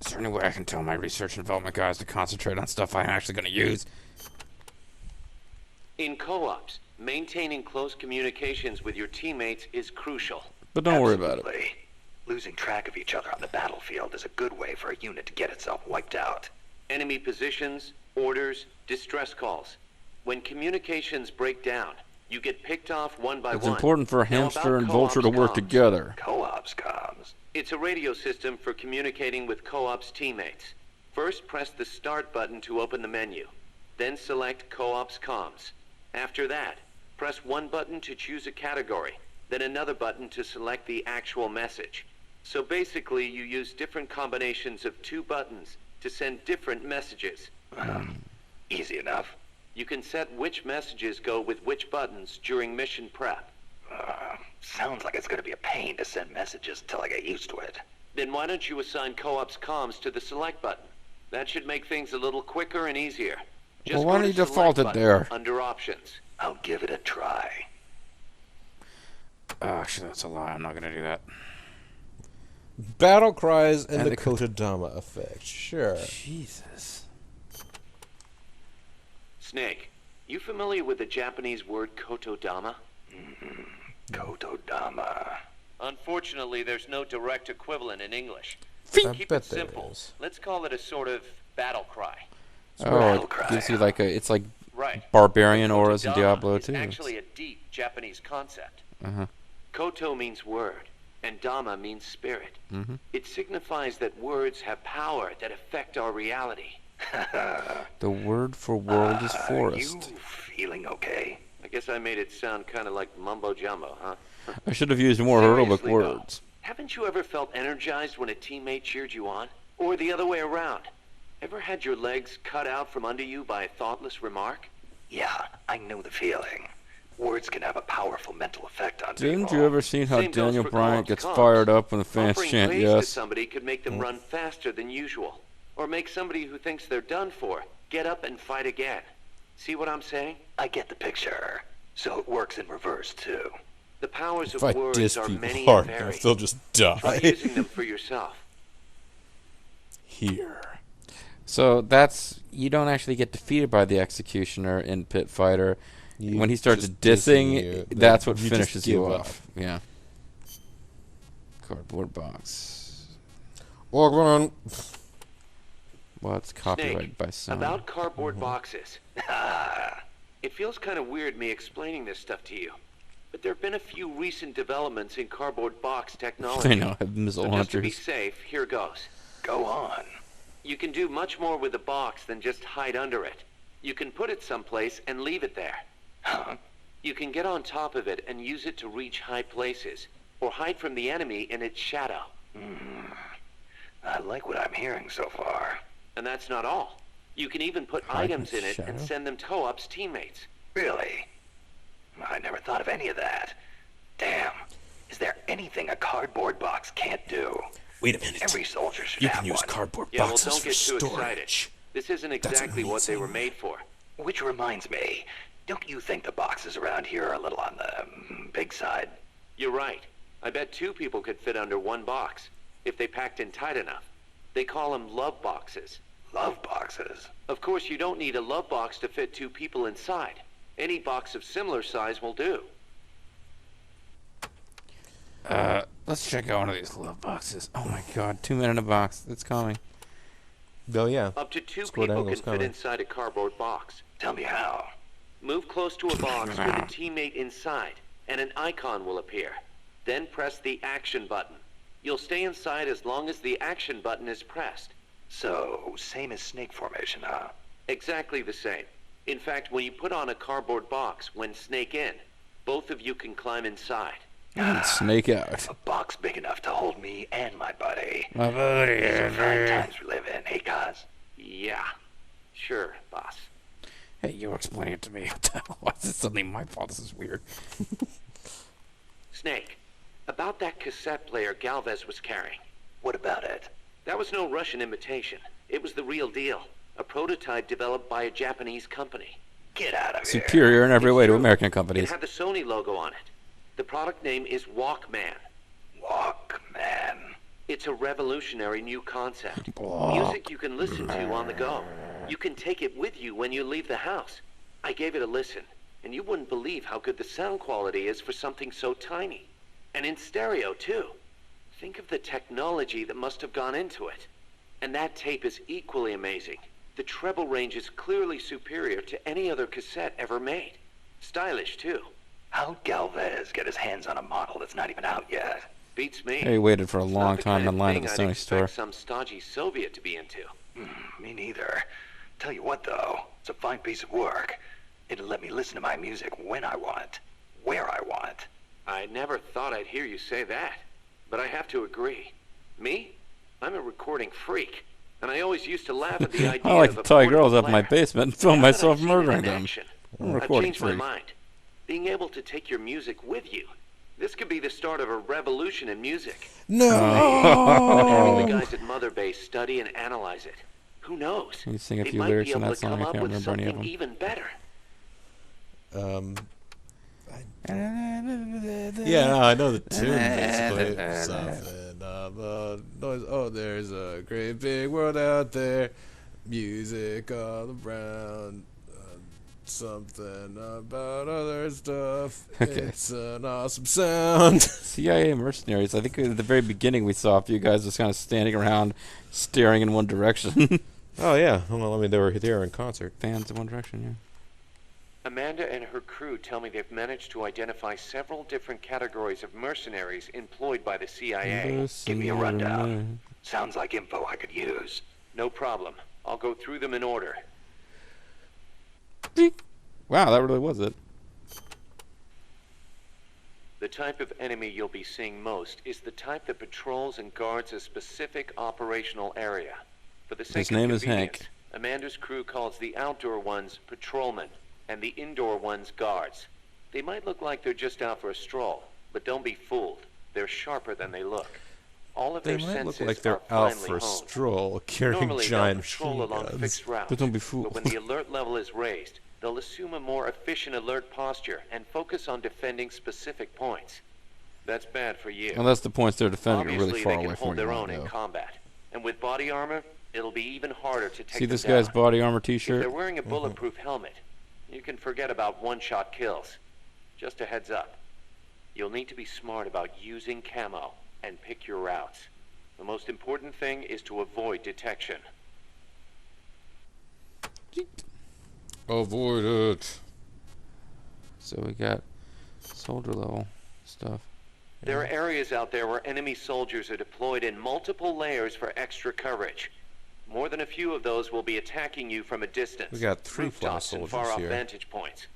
S2: Is there any way I can tell my research and development guys to concentrate on stuff I'm actually going to use?
S3: In co-ops, maintaining close communications with your teammates is crucial.
S2: But don't worry about it.
S4: Absolutely. Losing track of each other on the battlefield is a good way for a unit to get itself wiped out.
S3: Enemy positions, orders, distress calls. When communications break down, you get picked off one by
S2: It's
S3: one.
S2: important for
S3: Now
S2: Hamster
S3: about
S2: and Vulture to
S3: co-ops
S2: work
S3: comms.
S2: together.
S4: Co-ops comms.
S3: It's a radio system for communicating with co-ops teammates. First, press the Start button to open the menu. Then select Co-ops Comms. After that, press one button to choose a category, then another button to select the actual message. So basically, you use different combinations of two buttons to send different messages.
S4: Easy enough.
S3: You can set which messages go with which buttons during mission prep.
S4: Sounds like it's going to be a pain to send messages until I get used to it.
S3: Then why don't you assign Co-ops Comms to the Select button? That should make things a little quicker and easier. Just
S2: Well, why
S3: go
S2: don't
S3: to
S2: you
S3: Select
S2: default it
S3: button
S2: there?
S3: Under Options.
S4: I'll give it a try.
S2: Actually, that's a lie. I'm not going to do that.
S1: Battle cries and,
S2: And
S1: the
S2: the
S1: Kotodama effect. Sure.
S2: Jesus.
S3: Snake, you familiar with the Japanese word Kotodama?
S4: Kotodama.
S3: Unfortunately, there's no direct equivalent in English.
S1: I
S3: Keep
S1: bet
S3: it
S1: there
S3: simple.
S1: is.
S3: Let's call it a sort of battle cry.
S2: Oh,
S4: battle
S2: it
S4: cry.
S2: gives you like a... It's like
S3: Right.
S2: barbarian auras in
S3: Kotodama
S2: Diablo
S3: is
S2: 2.
S3: actually a deep Japanese concept.
S2: Uh-huh.
S3: Koto means word, and Dama means spirit. It signifies that words have power that affect our reality.
S2: The word for world is
S4: You
S2: forest.
S4: feeling okay?
S3: I guess I made it sound kind of like mumbo jumbo, huh?
S2: I should have used more heroic
S3: Seriously, though,
S2: words.
S3: haven't you ever felt energized when a teammate cheered you on? Or the other way around? Ever had your legs cut out from under you by a thoughtless remark?
S4: Yeah, I know the feeling. Words can have a powerful mental effect on people.
S2: Didn't you ever seen how
S3: Same goes
S2: Daniel
S3: for
S2: Bryant
S3: co-ops
S2: gets
S3: comms.
S2: fired up when the fans
S3: Offering
S2: chant
S3: praise to
S2: yes?
S3: somebody could make them run faster than usual. Or make somebody who thinks they're done for get up and fight again. See what I'm saying?
S4: I get the picture. So it works in reverse, too.
S3: The powers
S1: If
S3: of
S1: I
S3: words
S1: diss
S3: are
S1: people
S3: many
S1: hard
S3: and
S1: enough,
S3: varied.
S1: they'll just
S3: Try
S1: die.
S3: using them for yourself.
S1: Here.
S2: So that's... You don't actually get defeated by the Executioner in Pit Fighter.
S1: You
S2: When he starts
S1: just
S2: dissing,
S1: you,
S2: that's what
S1: you just
S2: finishes you
S1: give
S2: off. Yeah. Cardboard box.
S1: Walk on.
S2: Well, it's copyrighted
S3: Snake,
S2: by Sony.
S3: about cardboard boxes. It feels kind of weird me explaining this stuff to you. But there have been a few recent developments in cardboard box technology.
S2: I know, I have missile
S3: So just to be
S2: launchers.
S3: safe, here goes.
S4: Go on.
S3: You can do much more with a box than just hide under it. You can put it someplace and leave it there.
S4: Huh?
S3: You can get on top of it and use it to reach high places, or hide from the enemy in its shadow.
S4: I like what I'm hearing so far.
S3: And that's not all. You can even put items in it and send them to Co-op's teammates.
S4: Really? I never thought of any of that. Damn. Is there anything a cardboard box can't do?
S1: Wait a minute.
S4: Every soldier should
S1: You
S4: have
S1: can use
S4: one.
S1: cardboard
S3: Yeah, well,
S1: boxes
S3: don't
S1: for
S3: get too excited.
S1: storage.
S3: This isn't exactly what they were made for.
S4: Which reminds me, don't you think the boxes around here are a little on the big side?
S3: You're right. I bet 2 people could fit under one box, if they packed in tight enough. They call them love boxes.
S4: Love boxes?
S3: Of course, you don't need a love box to fit 2 people inside. Any box of similar size will do.
S2: Let's check out one of these love boxes. Oh my god, 2 men in a box. It's coming.
S1: Oh, yeah.
S3: Up to 2
S1: Squid
S3: people
S1: angle's
S3: can
S1: coming.
S3: fit inside a cardboard box.
S4: Tell me how.
S3: Move close to a box with a teammate inside, and an icon will appear. Then press the action button. You'll stay inside as long as the action button is pressed.
S4: So, same as snake formation, huh?
S3: Exactly the same. In fact, when you put on a cardboard box when snake in, both of you can climb inside.
S2: Snake out.
S4: A box big enough to hold me and my buddy.
S2: My buddy.
S4: These are fine times we live in, hey, Kaz?
S3: Yeah. Sure, boss.
S2: Hey, you were explaining it to me. Why is this suddenly my fault? This is weird.
S3: Snake, about that cassette player Galvez was carrying.
S4: What about it?
S3: That was no Russian imitation. It was the real deal. A prototype developed by a Japanese company.
S4: Get out of here.
S2: Superior in every way to
S3: true.
S2: American
S3: It
S2: companies.
S3: had the Sony logo on it. The product name is Walkman.
S4: Walkman.
S3: It's a revolutionary new concept. Music you can listen to on the go. You can take it with you when you leave the house. I gave it a listen, and you wouldn't believe how good the sound quality is for something so tiny. And in stereo, too. Think of the technology that must have gone into it. And that tape is equally amazing. The treble range is clearly superior to any other cassette ever made. Stylish, too.
S4: How'd Galvez get his hands on a model that's not even out yet?
S3: Beats me.
S2: He waited for a
S3: It's
S2: long
S3: not the
S2: time
S3: kind
S2: in
S3: of
S2: line at
S3: thing
S2: the
S3: I'd
S2: Sony
S3: expect
S2: store.
S3: some stodgy Soviet to be into.
S4: Me neither. Tell you what, though, it's a fine piece of work. It'll let me listen to my music when I want, where I want.
S3: I never thought I'd hear you say that, but I have to agree. Me? I'm a recording freak, and I always used to laugh at the idea
S2: I like
S3: of
S2: to
S3: a
S2: tie
S3: portable
S2: girls up in my
S3: player.
S2: basement and film
S3: Now that I've
S2: myself
S3: seen it
S2: murdering
S3: in
S2: them.
S3: action,
S2: I'm a
S3: I've
S2: recording
S3: changed my
S2: freak.
S3: mind. Being able to take your music with you. This could be the start of a revolution in music.
S1: No!
S3: Having the guys at Mother Base study and analyze it. Who knows?
S2: Can you sing a
S3: They
S2: few
S3: might
S2: lyrics
S3: be
S2: in
S3: able
S2: that
S3: to come
S2: song? I
S3: up
S2: can't
S3: with
S2: remember any of
S3: something
S2: them.
S3: even better.
S1: Yeah, no, I know the tune basically. Something about noise. Oh, there's a great big world out there. Music all around. Something about other stuff.
S2: Okay.
S1: It's an awesome sound.
S2: CIA mercenaries. I think at the very beginning we saw a few guys just kind of standing around, staring in one direction.
S1: Oh yeah. Well, I mean, they were there in concert.
S2: Fans in one direction, yeah.
S3: Amanda and her crew tell me they've managed to identify several different categories of mercenaries employed by the CIA.
S4: Give me a rundown. Sounds like info I could use.
S3: No problem. I'll go through them in order.
S2: Wow, that really was it.
S3: The type of enemy you'll be seeing most is the type that patrols and guards a specific operational area. For the sake
S2: His
S3: of
S2: name is
S3: convenience,
S2: Hank.
S3: Amanda's crew calls the outdoor ones patrolmen and the indoor ones guards. They might look like they're just out for a stroll, but don't be fooled. They're sharper than they look. All of
S1: They
S3: their
S1: might look
S3: senses
S1: like they're
S3: are
S1: out
S3: finely
S1: for a
S3: honed.
S1: stroll, carrying
S3: Normally,
S1: giant
S3: they'll patrol
S1: machine
S3: along
S1: guns.
S3: fixed routes,
S2: But don't be fooled.
S3: but when the alert level is raised, they'll assume a more efficient alert posture and focus on defending specific points. That's bad for you.
S2: Unless the points they're defending are
S3: Obviously,
S2: really far
S3: they
S2: away
S3: can
S2: from
S3: hold
S2: where you
S3: their
S2: want
S3: own
S2: to
S3: in
S2: go.
S3: combat. And with body armor, it'll be even harder to take
S2: See
S3: them
S2: this
S3: down.
S2: guy's body armor
S3: If
S2: t-shirt?
S3: they're wearing a bulletproof helmet, you can forget about one-shot kills. Just a heads up. You'll need to be smart about using camo and pick your routes. The most important thing is to avoid detection.
S1: Avoid it.
S2: So we got soldier level stuff.
S3: There are areas out there where enemy soldiers are deployed in multiple layers for extra coverage. More than a few of those will be attacking you from a distance.
S1: We got 3 fly
S3: rooftops and
S1: soldiers
S3: far-off
S1: here.
S3: vantage points.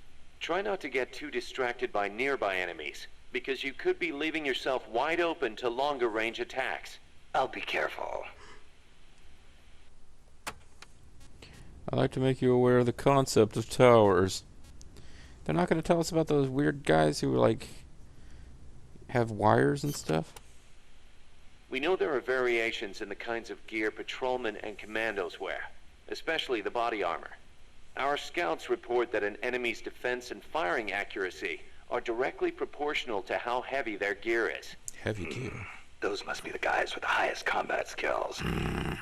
S3: Try not to get too distracted by nearby enemies, because you could be leaving yourself wide open to longer range attacks.
S4: I'll be careful.
S2: I'd like to make you aware of the concept of towers. They're not going to tell us about those weird guys who, like, have wires and stuff?
S3: We know there are variations in the kinds of gear patrolmen and commandos wear, especially the body armor. Our scouts report that an enemy's defense and firing accuracy are directly proportional to how heavy their gear is.
S1: Heavy gear.
S4: Those must be the guys with the highest combat skills.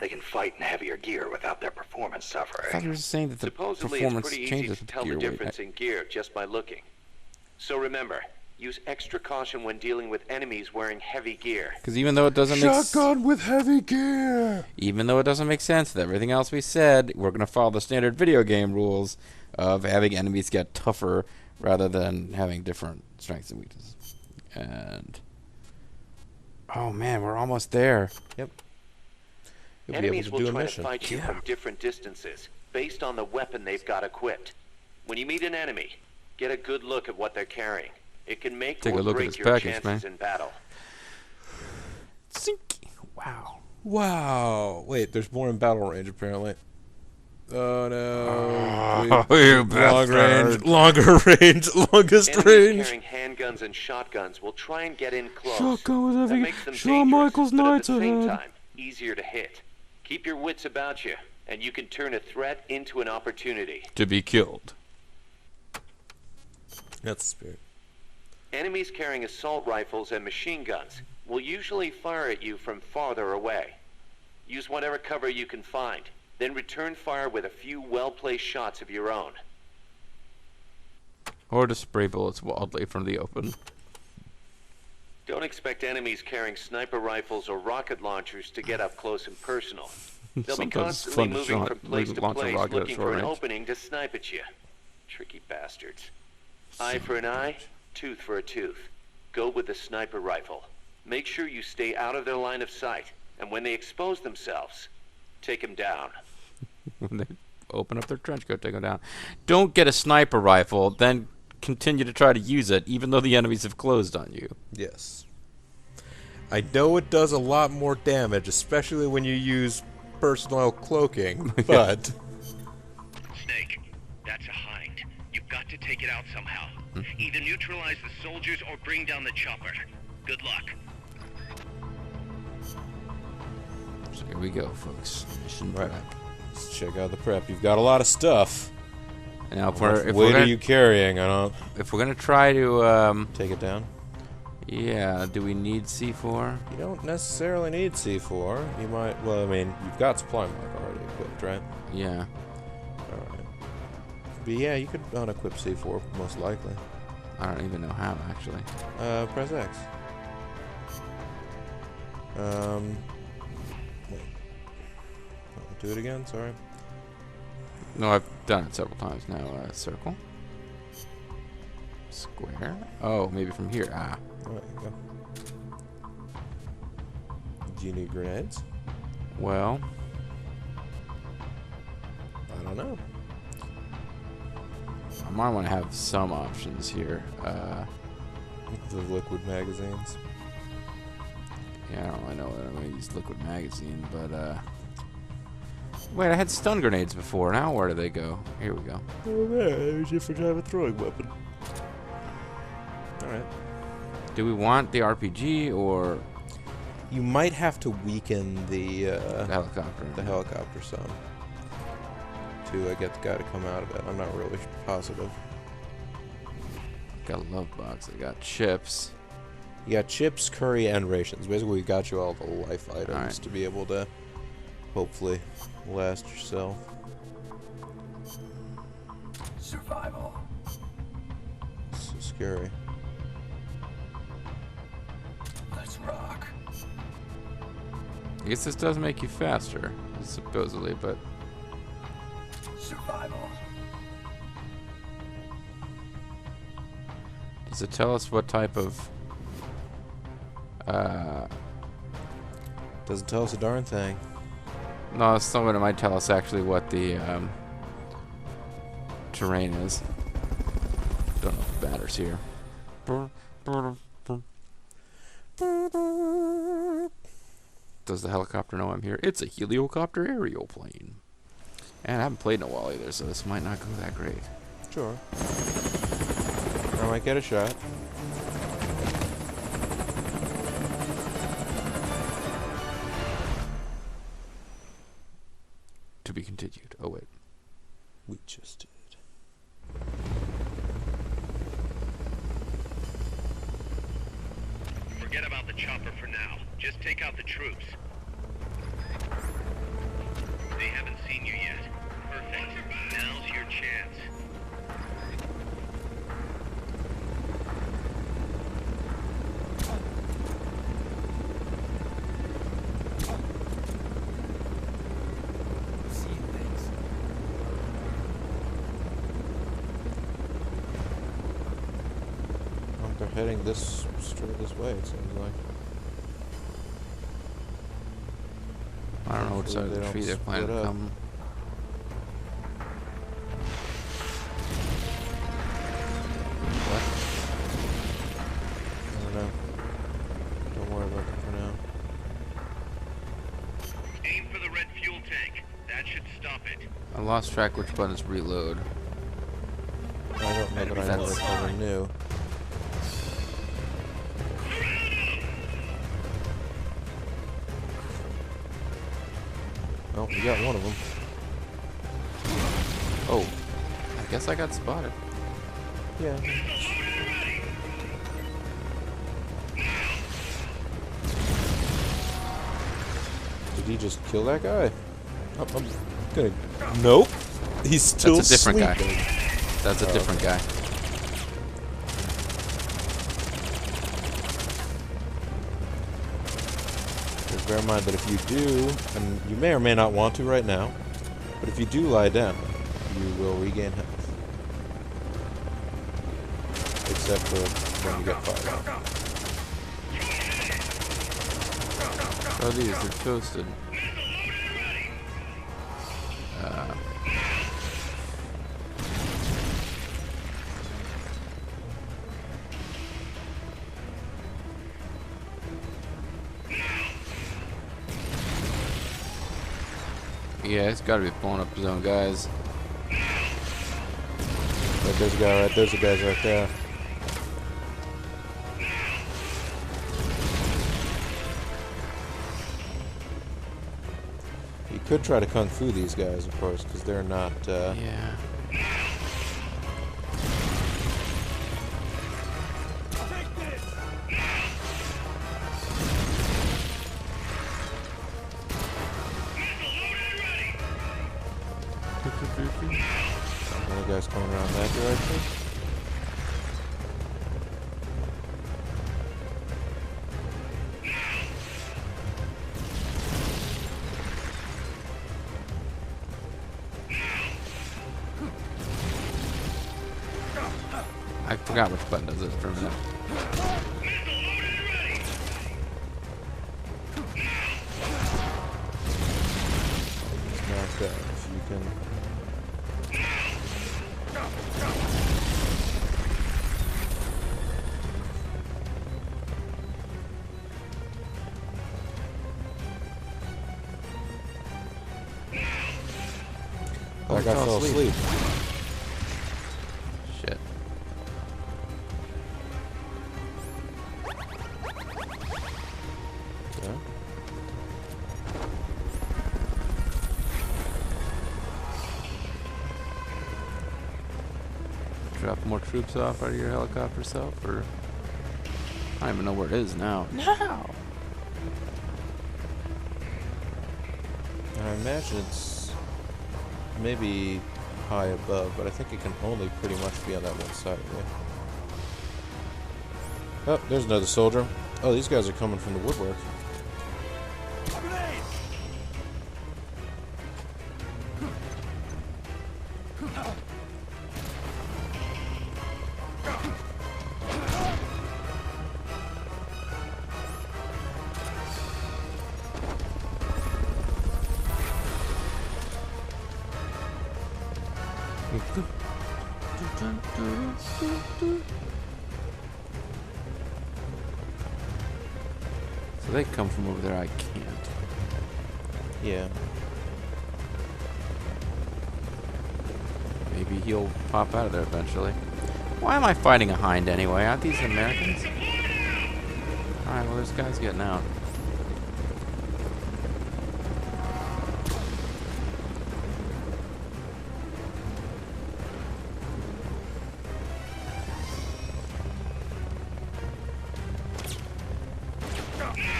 S4: They can fight in heavier gear without their performance
S2: I thought
S4: suffering.
S2: you were saying that the
S3: Supposedly, it's
S2: performance
S3: pretty easy
S2: changes
S3: to
S2: with
S3: tell the
S2: gear weight.
S3: difference in gear just by looking. So remember, use extra caution when dealing with enemies wearing heavy gear.
S2: Because even though it doesn't make
S1: Shotgun with heavy gear.
S2: even though it doesn't make sense with everything else we said, we're going to follow the standard video game rules of having enemies get tougher rather than having different strengths and weaknesses. And oh man, we're almost there.
S1: Yep. You'll
S3: Enemies
S1: be
S3: will
S1: able to do a
S3: try to
S1: mission.
S3: fight you from different distances, based on the weapon they've got equipped. When you meet an enemy, get a good look at what they're carrying. It can make
S2: Take a
S3: or
S2: look at
S3: break
S2: his
S3: your
S2: package,
S3: chances
S2: man.
S3: in battle.
S2: Sink. Wow.
S1: Wow. Wait, there's more in battle range apparently. Oh no.
S2: Oh, you
S1: Long
S2: bastard.
S1: range, longer range, longest
S3: Enemies
S1: range.
S3: carrying handguns and shotguns will try and get in close.
S2: Shotgun with
S3: That
S2: heavy.
S3: makes them
S2: Shawn
S3: dangerous,
S2: Michaels
S3: but at
S2: Knights
S3: the same
S2: ahead.
S3: time, easier to hit. Keep your wits about you, and you can turn a threat into an opportunity.
S2: To be killed.
S1: That's the spirit.
S3: Enemies carrying assault rifles and machine guns will usually fire at you from farther away. Use whatever cover you can find, then return fire with a few well-placed shots of your own.
S2: Or to spray bullets wildly from the open.
S3: Don't expect enemies carrying sniper rifles or rocket launchers to get up close and personal. They'll be
S2: Sometimes it's
S3: constantly
S2: fun to
S3: moving
S2: shot-
S3: from place to
S2: launch a
S3: place
S2: rocket at
S3: looking
S2: short
S3: for an
S2: range.
S3: opening to snipe at you. Tricky bastards. Eye for an eye, tooth for a tooth. Go with the sniper rifle. Make sure you stay out of their line of sight, and when they expose themselves, take them down.
S2: When they open up their trench coat, take them down. Don't get a sniper rifle, then continue to try to use it, even though the enemies have closed on you.
S1: Yes. I know it does a lot more damage, especially when you use personnel cloaking, but
S5: Snake, that's a Hind. You've got to take it out somehow. Either neutralize the soldiers or bring down the chopper. Good luck.
S2: So here we go, folks. Mission
S1: right.
S2: prep.
S1: Let's check out the prep. You've got a lot of stuff.
S2: Now, if
S1: What
S2: we're
S1: weight are
S2: gonna,
S1: you carrying? I don't
S2: if we're gonna try to
S1: take it down.
S2: yeah, do we need C4?
S1: You don't necessarily need C4. You might. Well, I mean, you've got supply mark already equipped, right?
S2: Yeah.
S1: All right. But yeah, you could unequip C4 most likely.
S2: I don't even know how actually.
S1: Press X. Wait. Oh, do it again. Sorry.
S2: No, I've done it several times now. Circle. Square. Oh, maybe from here. Ah.
S1: All right, go. Do you need grenades?
S2: Well,
S1: I don't know.
S2: I might want to have some options here.
S1: The liquid magazines.
S2: Yeah, I don't really know what I'm going to use liquid magazine, but wait, I had stun grenades before. Now where do they go? Here we go.
S1: Oh, there's your for have a throwing weapon. All right.
S2: Do we want the RPG or
S1: You might have to weaken the
S2: the helicopter?
S1: helicopter some to get the guy to come out of it. I'm not really positive.
S2: Got a love box. I got chips.
S1: You got chips, curry, and rations. Basically, we got you all the life items
S2: Alright.
S1: to be able to hopefully last yourself.
S4: Survival.
S1: So scary.
S4: Let's rock.
S2: I guess this does make you faster, supposedly, but
S4: Survival.
S2: does it tell us what type of
S1: Doesn't tell us a darn thing.
S2: no, someone might tell us actually what the terrain is. matters here. Does the helicopter know I'm here? It's a heliocopter aerial plane. And I haven't played in a while either, so this might not go that great.
S1: Sure. I might get a shot.
S2: To be continued. Oh, wait.
S1: We just did.
S5: Forget about the chopper for now. Just take out the troops. They haven't seen you yet. Perfect. Now's your chance.
S1: They're heading straight this way, it seems like.
S2: I don't know which side of the tree they're planning to come.
S1: What? I don't know. Don't worry about it for now.
S5: Aim for the red fuel tank. That should stop it.
S2: I lost track which button is reload.
S1: I don't know that I ever knew. Well, we got one of them.
S2: Oh, I guess I got spotted.
S1: Yeah. Did he just kill that guy? I'm gonna. Nope. He's still
S2: That's a different
S1: sleeping.
S2: guy. That's a different guy.
S1: Just bear in mind that if you do, and you may or may not want to right now, but if you do lie down, you will regain health. Except for when you get fired.
S2: Oh, these are toasted. Yeah, it's gotta be blowing up his own guys.
S1: Right, there's a guy right there's the guys right there. You could try to kung fu these guys, of course, because they're not.
S2: Yeah.
S1: Another guy's coming around that direction.
S2: I forgot which button does it for a minute.
S1: Knock that if you can.
S2: Oh,
S1: That guy fell asleep.
S2: Shit.
S1: Yeah.
S2: Drop more troops off out of your helicopter self, or I don't even know where it is now. No.
S1: I imagine it's maybe high above, but I think it can only pretty much be on that one side of it. Oh, there's another soldier. Oh, these guys are coming from the woodwork.
S2: So they come from over there. I can't.
S1: Yeah.
S2: Maybe he'll pop out of there eventually. Why am I fighting a Hind anyway? Aren't these Americans? Alright, well, this guy's getting out.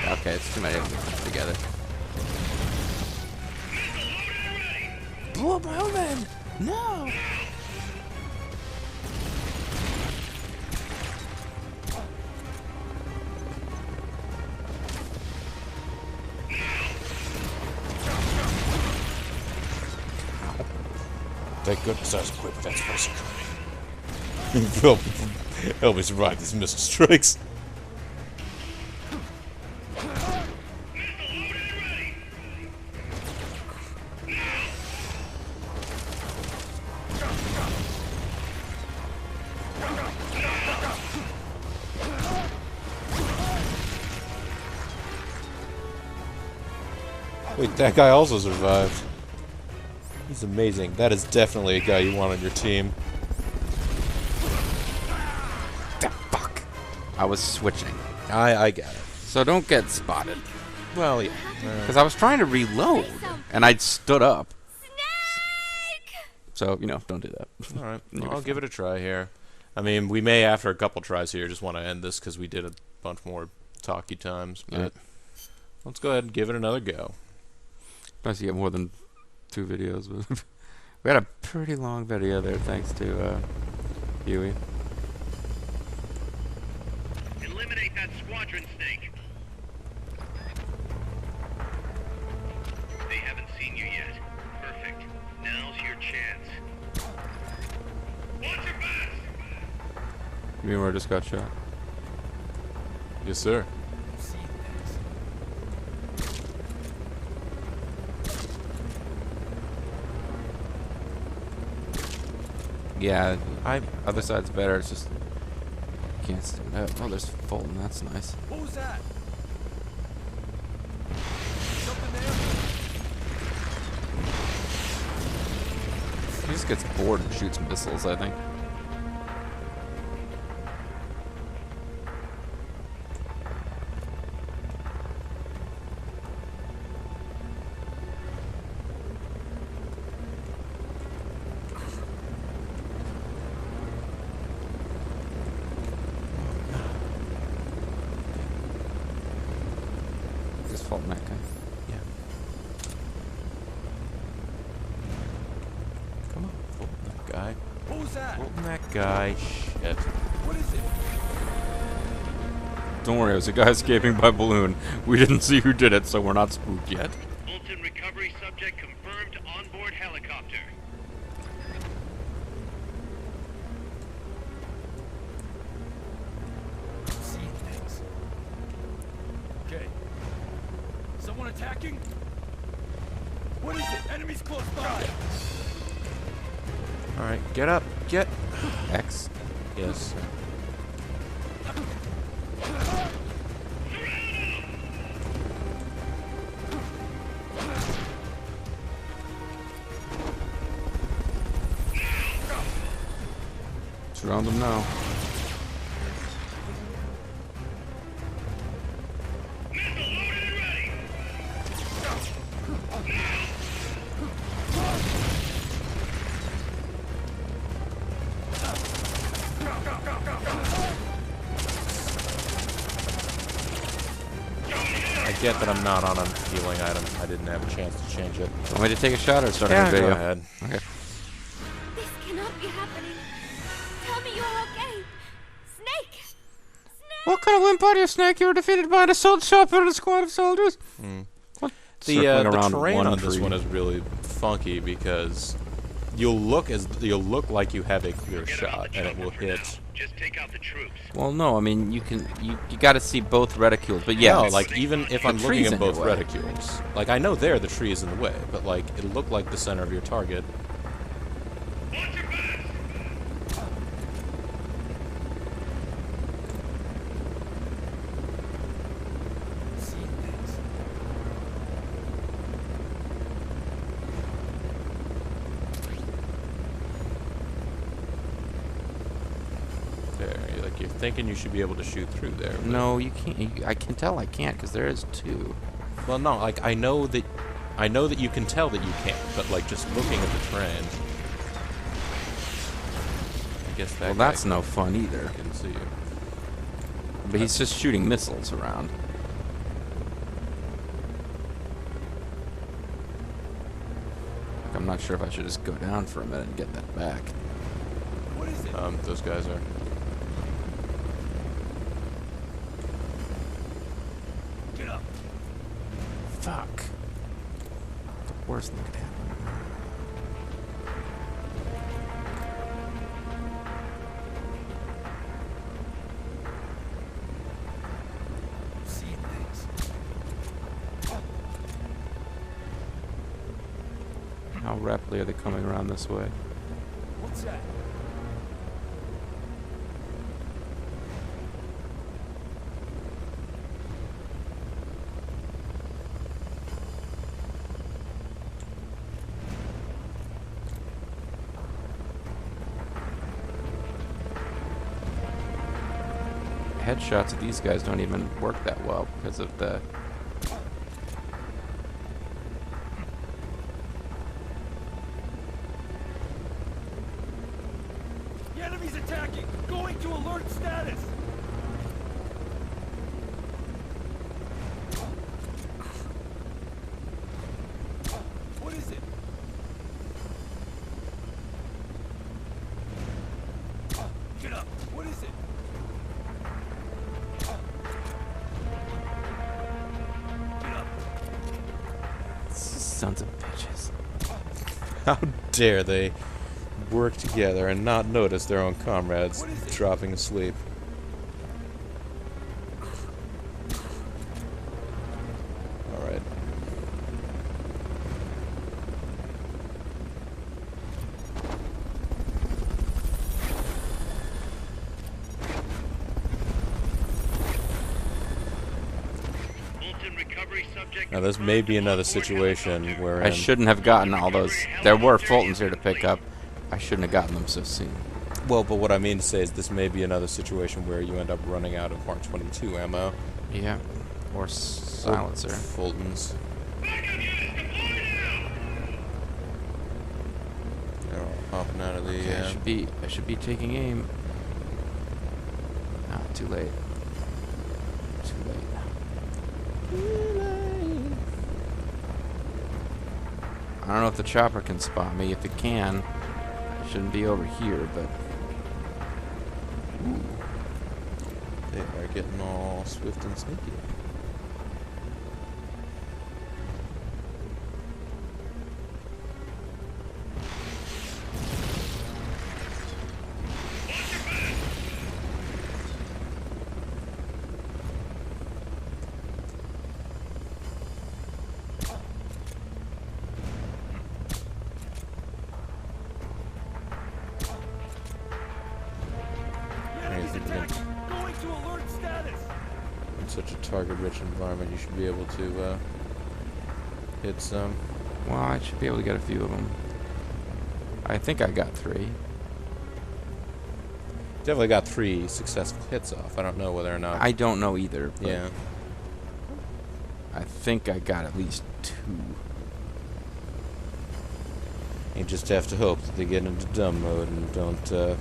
S2: Okay, it's too many of them together. Blow up my own man! No!
S1: Thank goodness I was equipped with that suppressor training. Help me survive these missile strikes. Wait, that guy also survived. He's amazing. That is definitely a guy you want on your team.
S2: Fuck! I was switching.
S1: I get it.
S2: So don't get spotted.
S1: Well, yeah.
S2: Because I was trying to reload, and I stood up. So, you know, don't do that.
S1: Alright, I'll give it a try here. I mean, we may, after a couple tries here, just want to end this because we did a bunch more talky times. But let's go ahead and give it another go.
S2: Nice to get more than 2 videos. We had a pretty long video there, thanks to Huey.
S5: Eliminate that squadron, Snake. They haven't seen you yet. Perfect. Now's your chance. Watch your back!
S2: You mean where I just got shot?
S1: Yes, sir.
S2: Yeah, other side's better. It's just can't stand up. Oh, there's Fulton. That's nice.
S6: What was that? Something there?
S2: He just gets bored and shoots missiles, I think. Fulton that guy.
S1: Yeah. Come on, Fulton that guy.
S6: What was that?
S1: Fulton that guy. Shit.
S6: What is it?
S2: Don't worry, it was a guy escaping by balloon. We didn't see who did it, so we're not spooked yet.
S5: Fulton recovery subject confirmed onboard helicopter.
S6: Seeing things. Okay. Someone attacking? What is it? Enemies close by.
S1: Alright, get up. Get.
S2: X.
S1: Yes.
S2: Surround them now.
S1: I get that I'm not on a healing item. I didn't have a chance to change it.
S2: Want me to take a shot or start a
S1: Yeah,
S2: new video?
S1: go ahead.
S2: Okay.
S7: This cannot be happening. Tell me you're okay. Snake! Snake!
S2: What kind of wimp are you, Snake? You were defeated by an assault chopper and a squad of soldiers. What?
S1: The terrain on this one is really funky because you'll look like you have a clear
S5: Get
S1: shot
S5: out the
S1: and it will
S5: chopper now.
S1: hit.
S5: Just take out the troops.
S2: Well, no, I mean you got to see both reticules, but yeah,
S1: No,
S2: it's-
S1: like even if
S2: the
S1: I'm looking
S2: tree's
S1: at
S2: in your
S1: both
S2: way.
S1: reticules, like I know there the tree is in the way, but like it'll look like the center of your target.
S5: Watch your back!
S1: thinking you should be able to shoot through there. But
S2: No, you can't. I can tell I can't because there is 2.
S1: well, no, like I know that you can tell that you can't, but like just looking at the train, I guess that.
S2: Well,
S1: guy
S2: that's no fun either.
S1: can see you.
S2: But he's just shooting missiles around. Like, I'm not sure if I should just go down for a minute and get that back.
S6: What is it?
S1: Those guys are.
S6: Get up.
S2: Fuck. The worst thing could happen.
S6: Seeing things.
S2: How rapidly are they coming around this way?
S6: What's that?
S2: Headshots of these guys don't even work that well because of the...
S6: The enemy's attacking! Going to alert status! What is it? Get up! What is it? Get up!
S2: Sons of bitches.
S1: How dare they work together and not notice their own comrades
S6: What is it?
S1: dropping asleep? All right.
S5: Fulton recovery subject.
S1: Now this may be another situation where
S2: I shouldn't have gotten all those. There were Fultons here to pick up. I shouldn't have gotten them so soon.
S1: Well, but what I mean to say is this may be another situation where you end up running out of Mark 22 ammo.
S2: Yeah. Or silencer.
S1: Fultons. They're all popping out of the.
S2: I should be taking aim. Ah, too late. Too late. I don't know if the chopper can spot me. If it can, I shouldn't be over here, but... Ooh.
S1: They are getting all swift and sneaky.
S6: The enemy's attacking! Going to alert status!
S1: In such a target-rich environment, you should be able to hit some.
S2: Well, I should be able to get a few of them. I think I got 3.
S1: Definitely got 3 successful hits off. I don't know whether or not.
S2: I don't know either, but
S1: Yeah.
S2: I think I got at least 2.
S1: You just have to hope that they get into dumb mode and don't.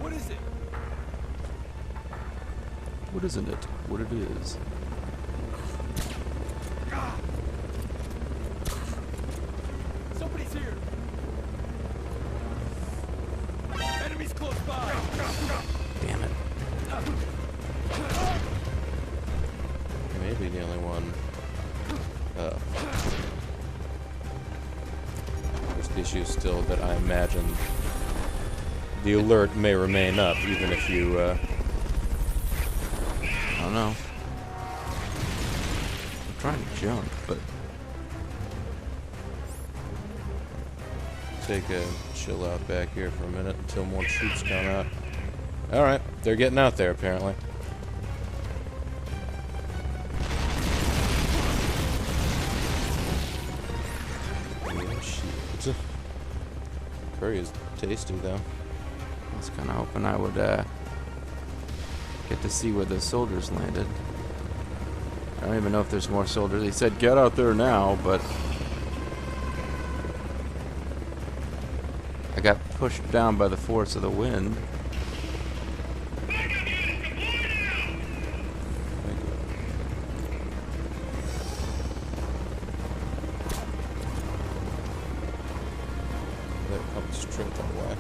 S6: What is it?
S2: What isn't it? What it is.
S6: Somebody's here! Enemies close by!
S2: Damn it.
S1: Maybe the only one. There's the issue still that I imagine the alert may remain up even if you.
S2: I don't know. I'm trying to jump, but
S1: Take a chill out back here for a minute until more troops come out. Alright, they're getting out there apparently. shield. Curry is tasty, though.
S2: I was kind of hoping I would get to see where the soldiers landed. I don't even know if there's more soldiers. He said, get out there now, but I got pushed down by the force of the wind.
S1: Straight that way.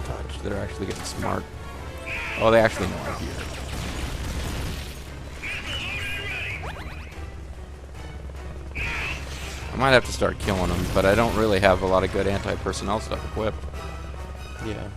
S2: Touch. They're actually getting smart. Oh, they actually know I'm here. I might have to start killing them, but I don't really have a lot of good anti-personnel stuff equipped.
S1: Yeah.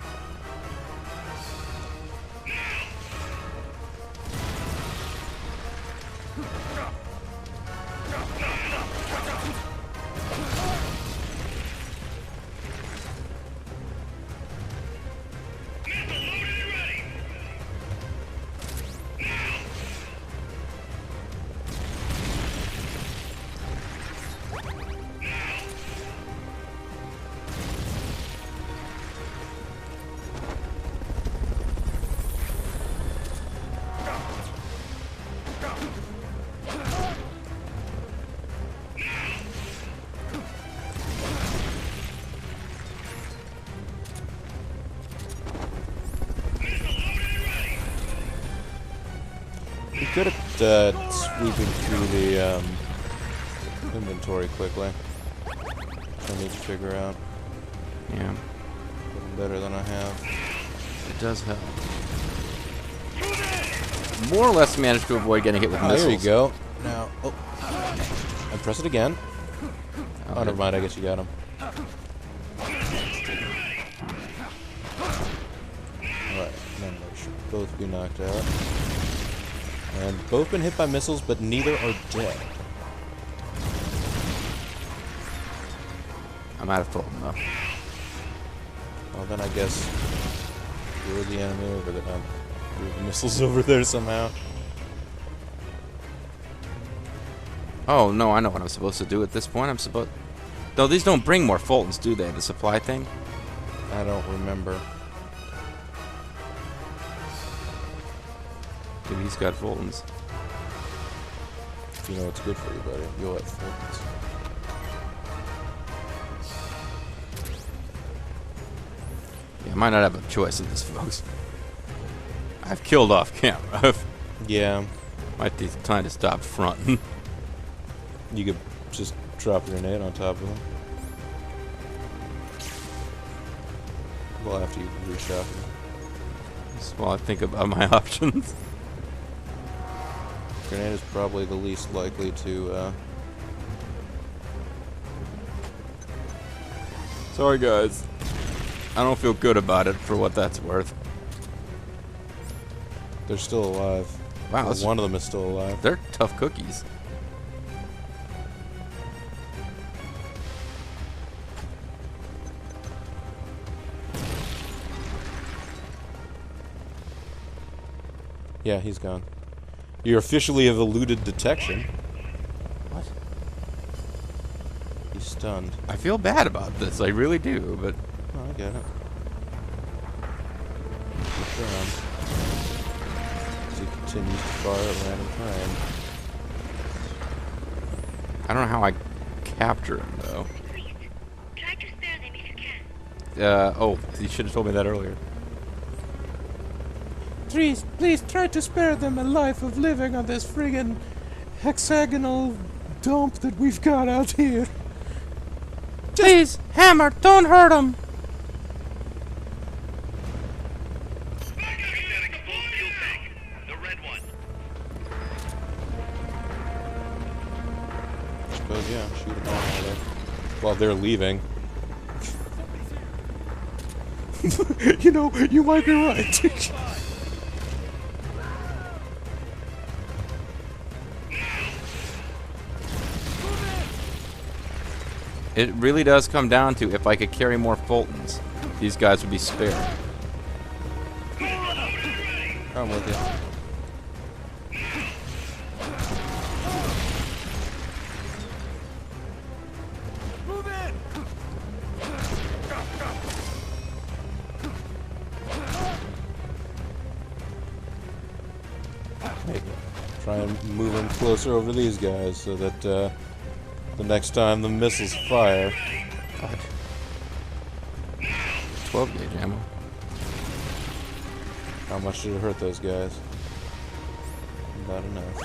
S1: Good at sweeping through the inventory quickly. I need to figure out.
S2: Yeah.
S1: A little better than I have.
S2: It does help. More or less managed to avoid getting hit with missiles.
S1: There you go. Now, oh. And press it again. Oh, never mind. I guess you got him. Alright, then they should both be knocked out. And both been hit by missiles, but neither are dead.
S2: I'm out of Fulton, though.
S1: Well, then I guess you're the enemy over there. Move the missiles over there somehow.
S2: Oh, no, I know what I'm supposed to do at this point. I'm supposed... Though these don't bring more Fultons, do they? The supply thing?
S1: I don't remember.
S2: Maybe he's got Fultons.
S1: You know what's good for you, buddy. You'll have Fultons.
S2: Yeah, I might not have a choice in this, folks. I've killed off camera.
S1: Yeah.
S2: Might be time to stop fronting.
S1: You could just drop a grenade on top of them. Well, after you reshot them.
S2: Just while I think about my options.
S1: Grenade is probably the least likely to,
S2: Sorry, guys. I don't feel good about it for what that's worth.
S1: They're still alive.
S2: Wow,
S1: Well, one of them is still alive.
S2: They're tough cookies.
S1: Yeah, he's gone. You officially have eluded detection.
S2: What?
S1: He's stunned.
S2: I feel bad about this. I really do, but...
S1: Oh, I get it. Look around. As he continues to fire at random time.
S2: I don't know how I capture him, though.
S7: Please, try to spare them if you can.
S2: Oh, you should have told me that earlier.
S1: Please try to spare them a life of living on this friggin' hexagonal dump that we've got out here.
S2: Please, Hammer, don't hurt him!
S5: That exposed fuel tank. The red one.
S1: I suppose, yeah, shoot them all there. While they're leaving. You know, you might be right.
S2: It really does come down to if I could carry more Fultons, these guys would be spared.
S1: I'm with you. and move him closer over these guys so that the next time the missiles fire.
S2: God. 12 gauge ammo.
S1: How much did it hurt those guys? About enough.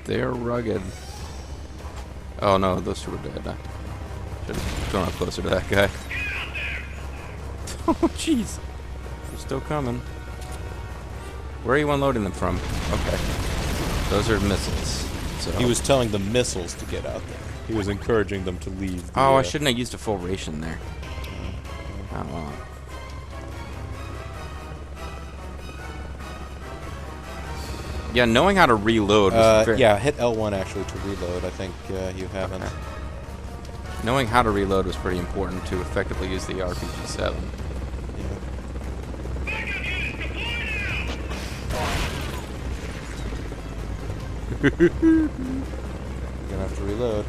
S2: They're rugged. Oh no, those two were dead. I should have gone up closer to that guy. Oh jeez. They're still coming. Where are you unloading them from? Okay. Those are missiles. So.
S1: He was telling the missiles to get out there. He was encouraging them to leave.
S2: Oh, I shouldn't have used a full ration there. Oh well. Yeah, knowing how to reload was very...
S1: Yeah, hit L1 actually to reload. I think you haven't.
S2: Okay. Knowing how to reload was pretty important to effectively use the RPG-7.
S1: You're gonna have to reload.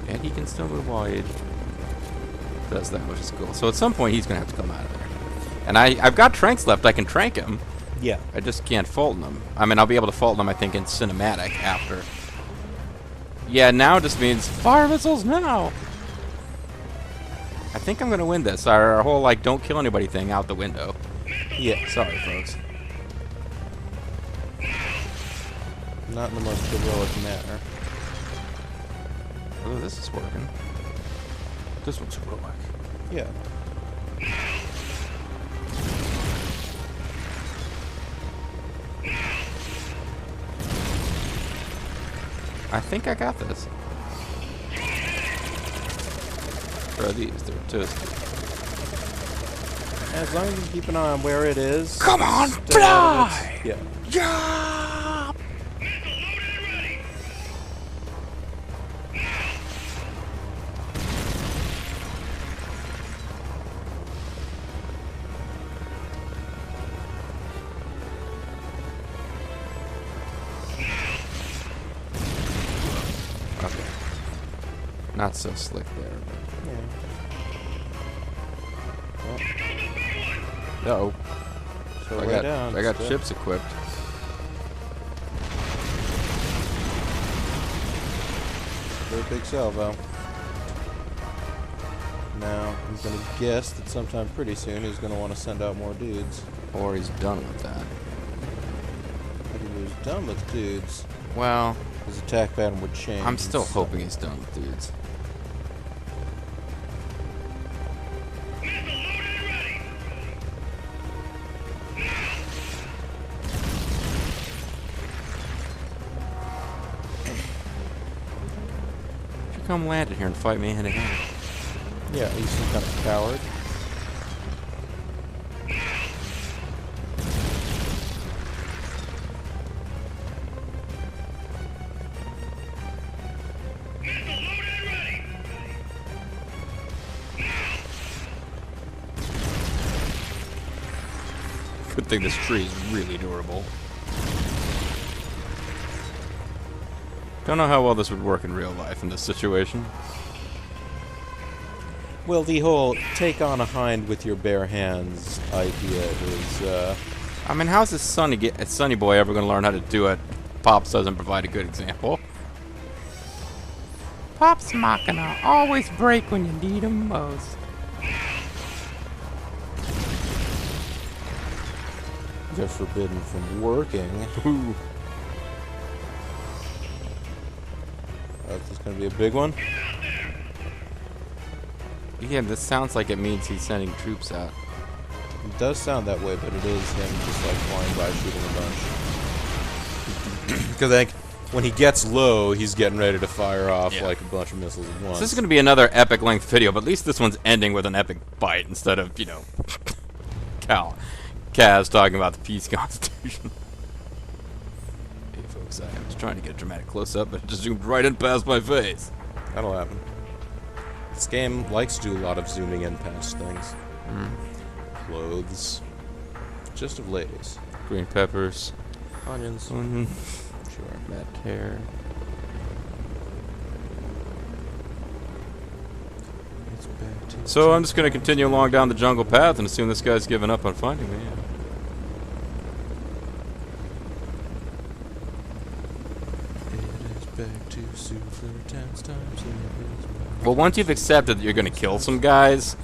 S2: And he can still move while he does that, which is cool. So at some point he's gonna have to come out of there. And I've got tranks left. I can trank him.
S1: Yeah.
S2: I just can't Fulton him. I mean, I'll be able to Fulton him, I think, in cinematic after. Yeah, now just means fire missiles now. I think I'm gonna win this. Our whole like don't kill anybody thing out the window.
S1: Yeah.
S2: Sorry, folks.
S1: Not in the most heroic manner.
S2: Oh, this is working. This looks heroic.
S1: Yeah.
S2: I think I got this. Where are these? They're just...
S1: As long as you keep an eye on where it is.
S2: Come on,
S1: stay out of it.
S2: fly!
S1: Yeah.
S2: Yeah! Okay. Not so slick there, but...
S1: Yeah.
S2: Uh-oh.
S1: So
S2: I
S1: way
S2: got,
S1: down.
S2: I got
S1: still.
S2: chips equipped.
S1: Very big salvo. Now, I'm going to guess that sometime pretty soon he's going to want to send out more dudes.
S2: Or he's done with that.
S1: If he was done with dudes,
S2: Well,
S1: his attack pattern would change.
S2: I'm still
S1: and
S2: hoping he's done with dudes. Come land it here and fight me hand to hand.
S1: Yeah, he's some kind of coward.
S2: Good thing this tree is really durable. Don't know how well this would work in real life in this situation.
S1: Well, the whole take on a hind with your bare hands idea is,
S2: I mean, how's this Sonny boy ever going to learn how to do it? Pops doesn't provide a good example. Pops Machina always break when you need them most.
S1: they're forbidden from working.
S2: Ooh.
S1: This is going to be a big one.
S2: Yeah, this sounds like it means he's sending troops out.
S1: It does sound that way, but it is him just like flying by shooting a bunch. Because I think when he gets low, he's getting ready to fire off like a bunch of missiles at once.
S2: So this is going to be another epic length video, but at least this one's ending with an epic bite instead of, you know, Kaz talking about the peace constitution. Hey folks, I was trying to get a dramatic close-up, but it just zoomed right in past my face.
S1: That'll happen. This game likes to do a lot of zooming in past things. Clothes. Just of ladies.
S2: Green peppers.
S1: Onions.
S2: Onion.
S1: Sure.
S2: Red hair.
S1: It's back to
S2: So I'm just going to continue along down the jungle path and assume this guy's given up on finding me.
S1: It is back to Super Tense Times.
S2: Well, once you've accepted that you're going to kill some guys,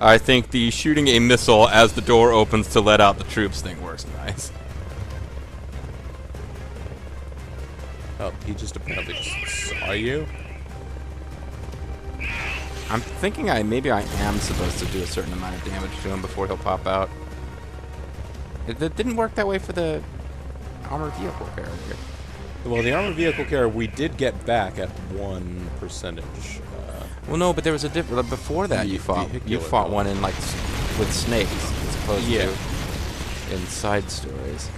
S2: I think the shooting a missile as the door opens to let out the troops thing works nice.
S1: Oh, he just apparently just saw you?
S2: I'm thinking maybe I am supposed to do a certain amount of damage to him before he'll pop out. It didn't work that way for the armored vehicle carrier.
S1: Well, the armored vehicle carrier we did get back at 1%.
S2: Well, no, but there was a difference. Before that, you fought one in like with snakes as opposed to in side stories.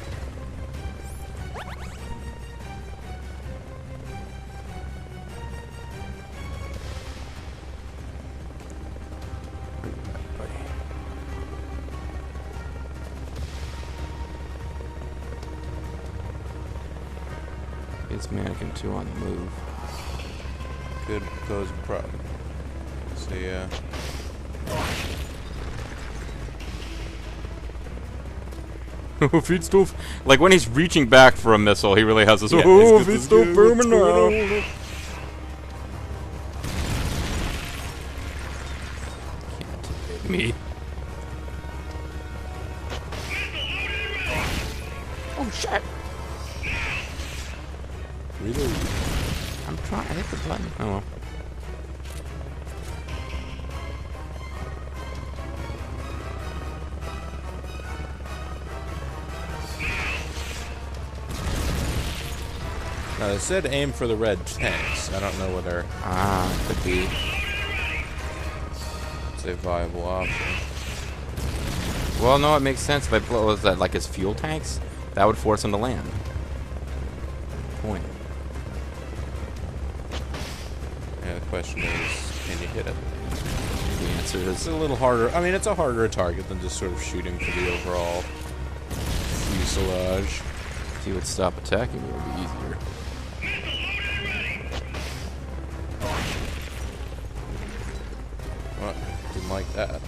S2: It's Mannequin 2 on the move.
S1: Good goes pro. So yeah.
S2: Feedstuff. Like when he's reaching back for a missile, he really has this.
S1: Yeah,
S2: Oh,
S1: he's got this
S2: Feedstuff booming now. Can't hit me. Oh shit!
S1: Really?
S2: I'm trying. I hit the button. Oh well.
S1: Now they said aim for the red tanks. I don't know whether
S2: Could be.
S1: it's a viable option.
S2: Well, no, it makes sense. If I blow, was that like his fuel tanks? That would force him to land. Point.
S1: Yeah, the question is, can you hit it?
S2: The answer
S1: It's
S2: is
S1: a little harder. I mean, it's a harder target than just sort of shooting for the overall fuselage.
S2: if he would stop attacking me, it would be easier.
S1: Well, didn't like that.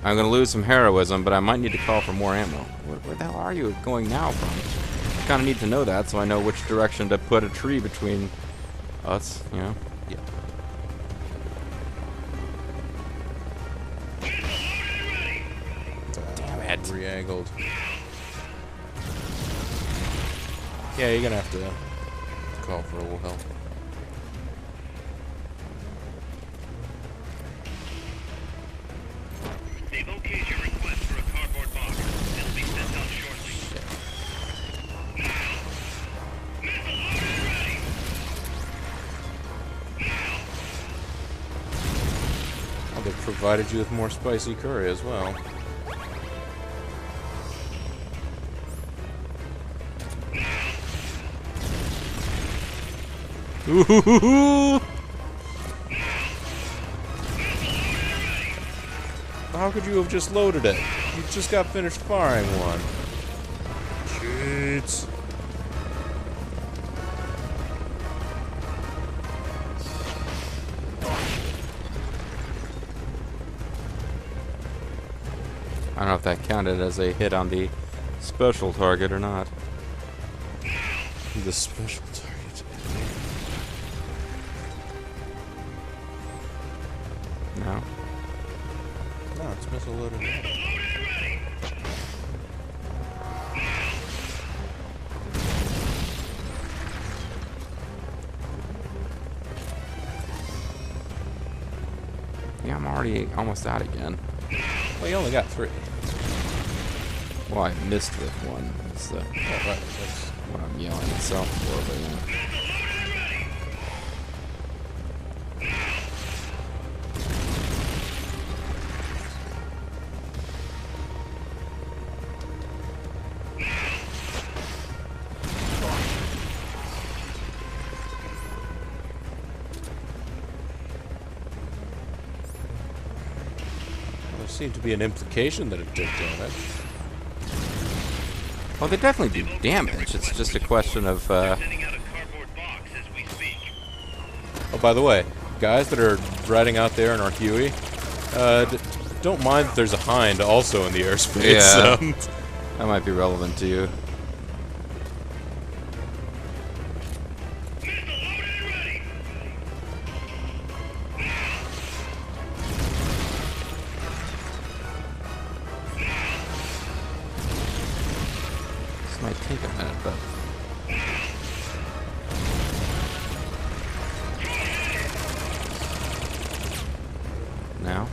S2: I'm going to lose some heroism, but I might need to call for more ammo. Where the hell are you going now from? I kind of need to know that so I know which direction to put a tree between us, you know?
S1: Yeah.
S2: Damn it.
S1: Re-angled. Yeah, you're gonna have to call for a little help.
S5: They've okayed your request for a cardboard box. It'll be sent out shortly.
S1: Oh, they've provided you with more spicy curry as well.
S2: Ooh.
S1: How could you have just loaded it? You just got finished firing one. Cheats.
S2: I don't know if that counted as a hit on the special target or not.
S1: The special target.
S2: No.
S1: No, it's missile loaded.
S2: Yeah, I'm already almost out again.
S1: Well, you only got 3.
S2: Well, I missed with one. That's
S1: Oh, right. That's
S2: what I'm yelling at myself for, but yeah.
S1: seemed to be an implication that it did damage.
S2: Well, they definitely do damage. It's just a question of.
S5: Sending out a cardboard box as we speak.
S1: Oh, by the way, guys that are riding out there in our Huey, don't mind that there's a Hind also in the airspace.
S2: Yeah. That might be relevant to you.
S5: Missile loaded and ready.
S2: This might take a minute, but. Now.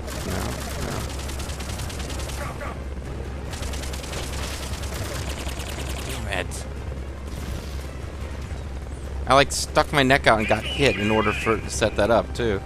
S2: Damn it. I like stuck my neck out and got hit in order for to set that up too.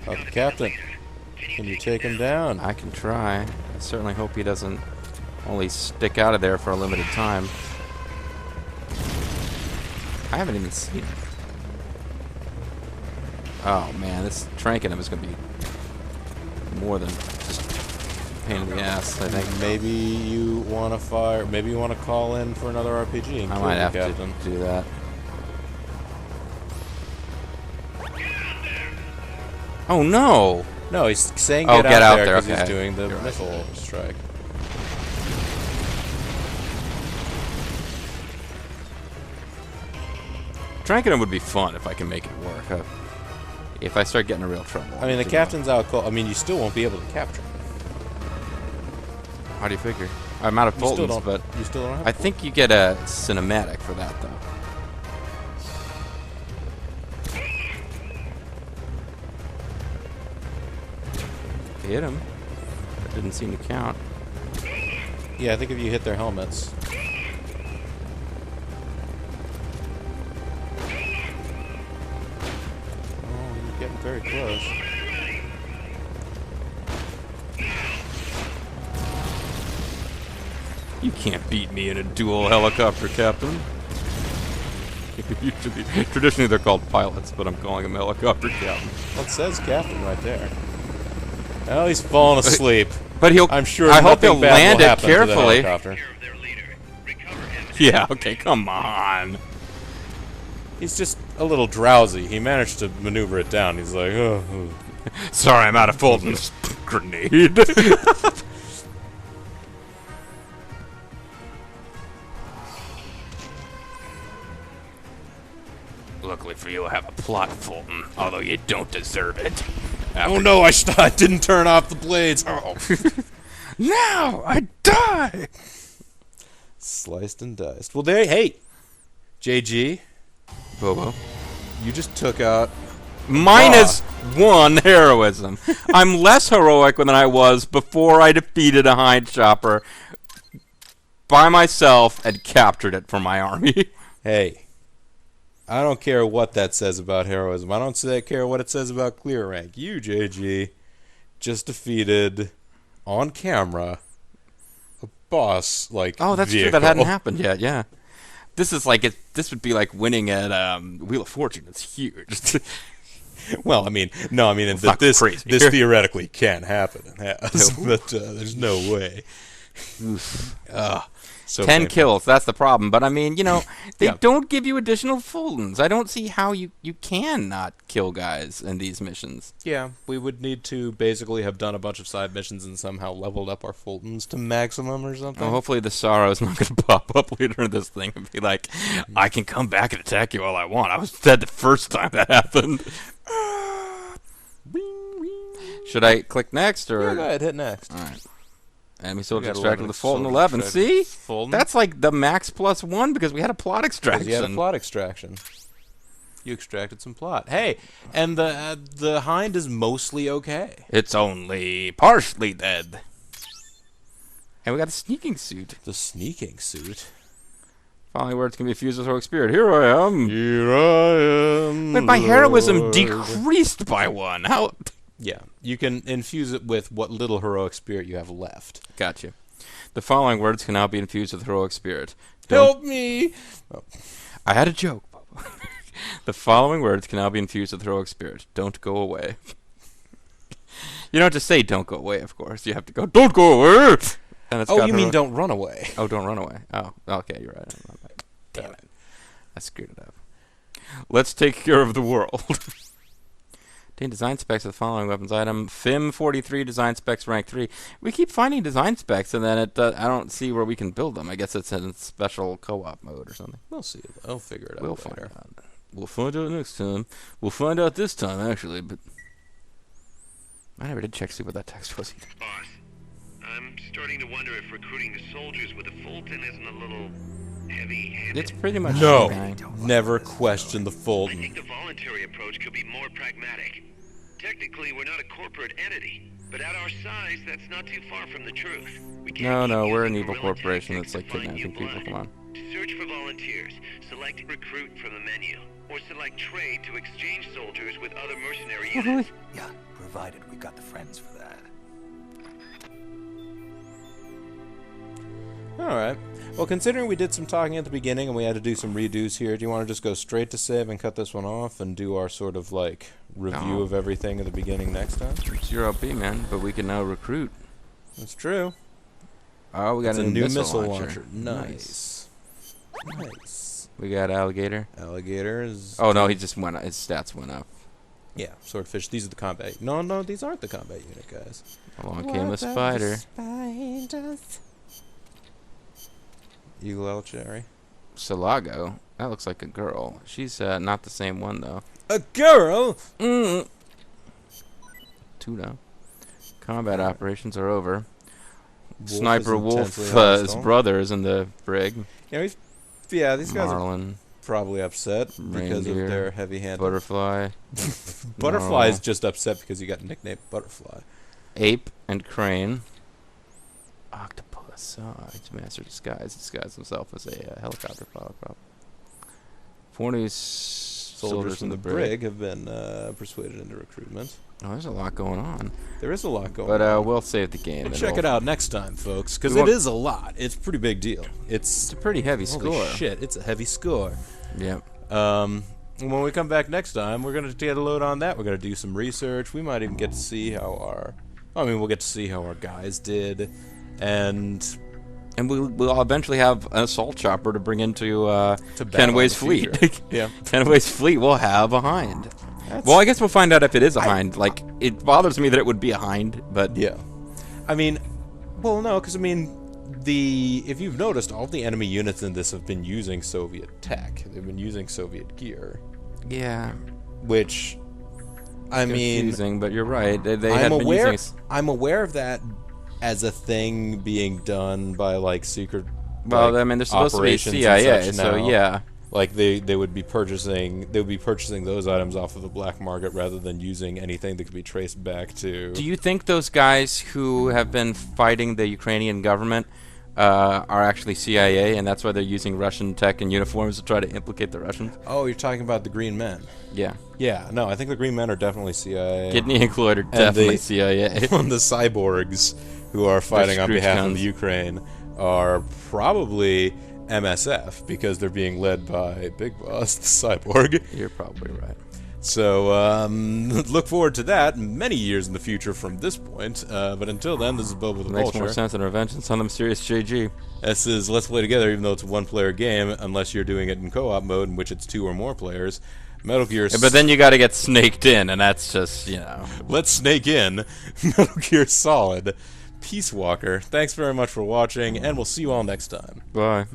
S1: Oh, Captain, can you take him down?
S2: I can try. I certainly hope he doesn't only stick out of there for a limited time. I haven't even seen him. Oh man, this tranking him is going to be more than just a pain in the ass, I think.
S1: Maybe you want to fire. Maybe you want to call in for another RPG. And
S2: I
S1: kill
S2: might
S1: the
S2: have
S1: Captain.
S2: to do that. Oh no!
S1: No, he's saying
S2: Oh,
S1: get out there because
S2: okay.
S1: he's doing the
S2: You're right.
S1: missile strike.
S2: Tranking him would be fun if I can make it work. If I start getting in real trouble.
S1: I mean, the Captain's out cold. I mean, you still won't be able to capture him.
S2: How do you figure? I'm out of
S1: You still
S2: Fultons,
S1: don't.
S2: but
S1: You still don't have.
S2: I think you get a cinematic for that, though. Hit him. That didn't seem to count.
S1: Yeah, I think if you hit their helmets. Oh, you're getting very close.
S2: You can't beat me in a dual helicopter, Captain. Traditionally, they're called pilots, but I'm calling them helicopter captain.
S1: Well, it says Captain right there. Oh, he's falling asleep.
S2: But
S1: I'm sure.
S2: I hope he'll
S1: nothing bad
S2: land
S1: will
S2: it
S1: happen to the
S2: carefully.
S1: helicopter.
S5: Care of their leader. Recover him.
S2: Yeah. Okay. Come on.
S1: He's just a little drowsy. He managed to maneuver it down. He's like, oh.
S2: Sorry, I'm out of Fulton's grenade. Luckily for you, I have a plot, Fulton, although you don't deserve it.
S1: Oh no, I didn't turn off the blades. Oh.
S2: Now I die!
S1: Sliced and diced. Well, there. Hey, JG,
S2: Bobo.
S1: you just took out.
S2: -1 heroism. I'm less heroic than I was before I defeated a Hind chopper by myself and captured it for my army.
S1: Hey, I don't care what that says about heroism. I don't care what it says about clear rank. You, JG, just defeated on camera a boss like.
S2: Oh, that's
S1: vehicle.
S2: true. That hadn't happened yet. Yeah, this is like this would be like winning at Wheel of Fortune. It's huge.
S1: Well, I mean, no, I mean
S2: not
S1: this
S2: crazy.
S1: this theoretically can happen and has, but there's no way. So
S2: 10
S1: painful.
S2: kills. That's the problem. But I mean, you know, they
S1: Yeah.
S2: don't give you additional Fultons. I don't see how you can not kill guys in these missions.
S1: Yeah, we would need to basically have done a bunch of side missions and somehow leveled up our Fultons to maximum or something.
S2: Well, hopefully the Sorrow's not going to pop up later in this thing and be like, I can come back and attack you all I want. I was dead the first time that happened. Should I click next or?
S1: Yeah, go ahead, hit next.
S2: All right. Enemy soldier
S1: got
S2: extracted
S1: 11
S2: with Fulton
S1: soldier
S2: 11.
S1: extracted
S2: See?
S1: with Fulton.
S2: That's like the max +1 because we had a plot extraction.
S1: You had a plot extraction. You extracted some plot. Hey, and the Hind is mostly okay.
S2: It's only partially dead. And we got a sneaking suit.
S1: The sneaking suit.
S2: Following words can be fused with heroic spirit. Here I am.
S1: Here I am.
S2: But my heroism decreased by 1. How?
S1: Yeah, you can infuse it with what little heroic spirit you have left.
S2: Gotcha. The following words can now be infused with heroic spirit.
S1: Help me! Oh.
S2: I had a joke. The following words can now be infused with heroic spirit. Don't go away. You don't just say don't go away, of course. You have to go, don't go away! And it's
S1: You mean don't run away.
S2: Oh, don't run away. Oh, okay, you're right. Damn it. I screwed it up. Let's take care of the world. Obtain design specs of the following weapons item. FIM 43 design specs rank 3. We keep finding design specs and then I don't see where we can build them. I guess it's in special co-op mode or something.
S1: We'll see. I'll figure it out.
S2: We'll find out. We'll find out next time. We'll find out this time, actually, but I never did check to see what that text was either.
S5: Boss, I'm starting to wonder if recruiting the soldiers with a Fulton isn't a little heavy-handed.
S2: It's pretty much
S1: No.
S2: okay.
S1: Never question the
S5: I
S1: Fulton.
S5: think the voluntary approach could be more pragmatic. Technically, we're not a corporate entity, but at our size, that's not too far from the truth. We can't
S2: No,
S5: keep
S2: we're an
S5: using
S2: evil
S5: guerrilla
S2: corporation
S5: tactics
S2: that's like
S5: to find new
S2: kidnapping people.
S5: blood.
S2: Come on.
S5: To search for volunteers, select recruit from the menu, or select trade to exchange soldiers with other mercenary units.
S4: Yeah, provided we got the friends for that.
S1: Alright. Well, considering we did some talking at the beginning and we had to do some redos here, do you want to just go straight to save and cut this one off and do our sort of, like, review
S2: No.
S1: of everything at the beginning next time?
S2: It's your OP, man, but we can now recruit.
S1: That's true.
S2: Oh, we got
S1: It's
S2: a
S1: a new
S2: missile
S1: launcher.
S2: Nice.
S1: Nice.
S2: We got alligator.
S1: Alligators.
S2: Oh no, he just went up. His stats went up.
S1: Yeah, swordfish. These are the combat. No, these aren't the combat unit guys.
S2: Along came a spider.
S1: Eagle Owl Cherry.
S2: Salago. That looks like a girl. She's not the same one though.
S1: A girl.
S2: Tuna. Combat operations are over.
S1: Wolf
S2: Sniper
S1: is
S2: Wolf,
S1: intensely
S2: his
S1: hostile.
S2: brother is in the brig.
S1: Yeah, these guys are
S2: Marlin,
S1: probably upset because of
S2: Reindeer,
S1: their heavy-handed.
S2: Butterfly,
S1: Butterfly is
S2: Narwhal,
S1: just upset because you got nicknamed Butterfly.
S2: Ape, and Crane. Octopus. Oh, he's master disguise. Disguised himself as a helicopter pilot. Probably. 40
S1: Soldiers from the brig have been persuaded into recruitment.
S2: Oh, there's a lot going on.
S1: There is a lot going
S2: But
S1: on.
S2: we'll save the game.
S1: We'll
S2: and
S1: check
S2: we'll-
S1: it out next time, folks, because
S2: We
S1: it
S2: won't-
S1: is a lot. It's a pretty big deal.
S2: It's a pretty heavy
S1: Holy
S2: score.
S1: shit, it's a heavy score.
S2: Yep.
S1: When we come back next time, we're going to get a load on that. We're going to do some research. We might even get to see how we'll get to see how our guys did. And
S2: we'll eventually have an assault chopper to bring into
S1: battle
S2: Kenway's
S1: in the
S2: fleet.
S1: future. Yeah.
S2: Kenway's fleet will have a Hind. Well, I guess we'll find out if it is a Hind. Like, it bothers me that it would be a Hind, but...
S1: Yeah. I mean, well, no, because, I mean, if you've noticed, all the enemy units in this have been using Soviet tech. They've been using Soviet gear.
S2: Yeah.
S1: Which, I mean...
S2: Confusing, but you're right. They had
S1: I'm
S2: been
S1: aware.
S2: using...
S1: I'm aware of that as a thing being done by like secret.
S2: Well,
S1: like,
S2: I mean, they're supposed to be
S1: operations and
S2: CIA,
S1: such
S2: so
S1: now.
S2: yeah.
S1: Like they would be purchasing those items off of the black market rather than using anything that could be traced back to.
S2: Do you think those guys who have been fighting the Ukrainian government are actually CIA, and that's why they're using Russian tech and uniforms to try to implicate the Russians?
S1: Oh, you're talking about the Green Men.
S2: Yeah.
S1: Yeah, no, I think the Green Men are definitely CIA.
S2: Kidney and Cloyd are definitely CIA.
S1: The cyborgs who are fighting on
S2: Scrooge
S1: behalf
S2: guns.
S1: of the Ukraine are probably MSF because they're being led by Big Boss, the cyborg.
S2: You're probably right.
S1: So, look forward to that many years in the future from this point. But until then, this is Bobo the
S2: Makes more
S1: Vulture.
S2: sense than Revengeance on the Mysterious JG.
S1: This is Let's Play Together, even though it's a one-player game, unless you're doing it in co-op mode, in which it's 2 or more players. Metal Gear...
S2: Yeah, but then you gotta get snaked in, and that's just, you know...
S1: Let's snake in. Metal Gear Solid. Peace Walker. Thanks very much for watching, and we'll see you all next time.
S2: Bye.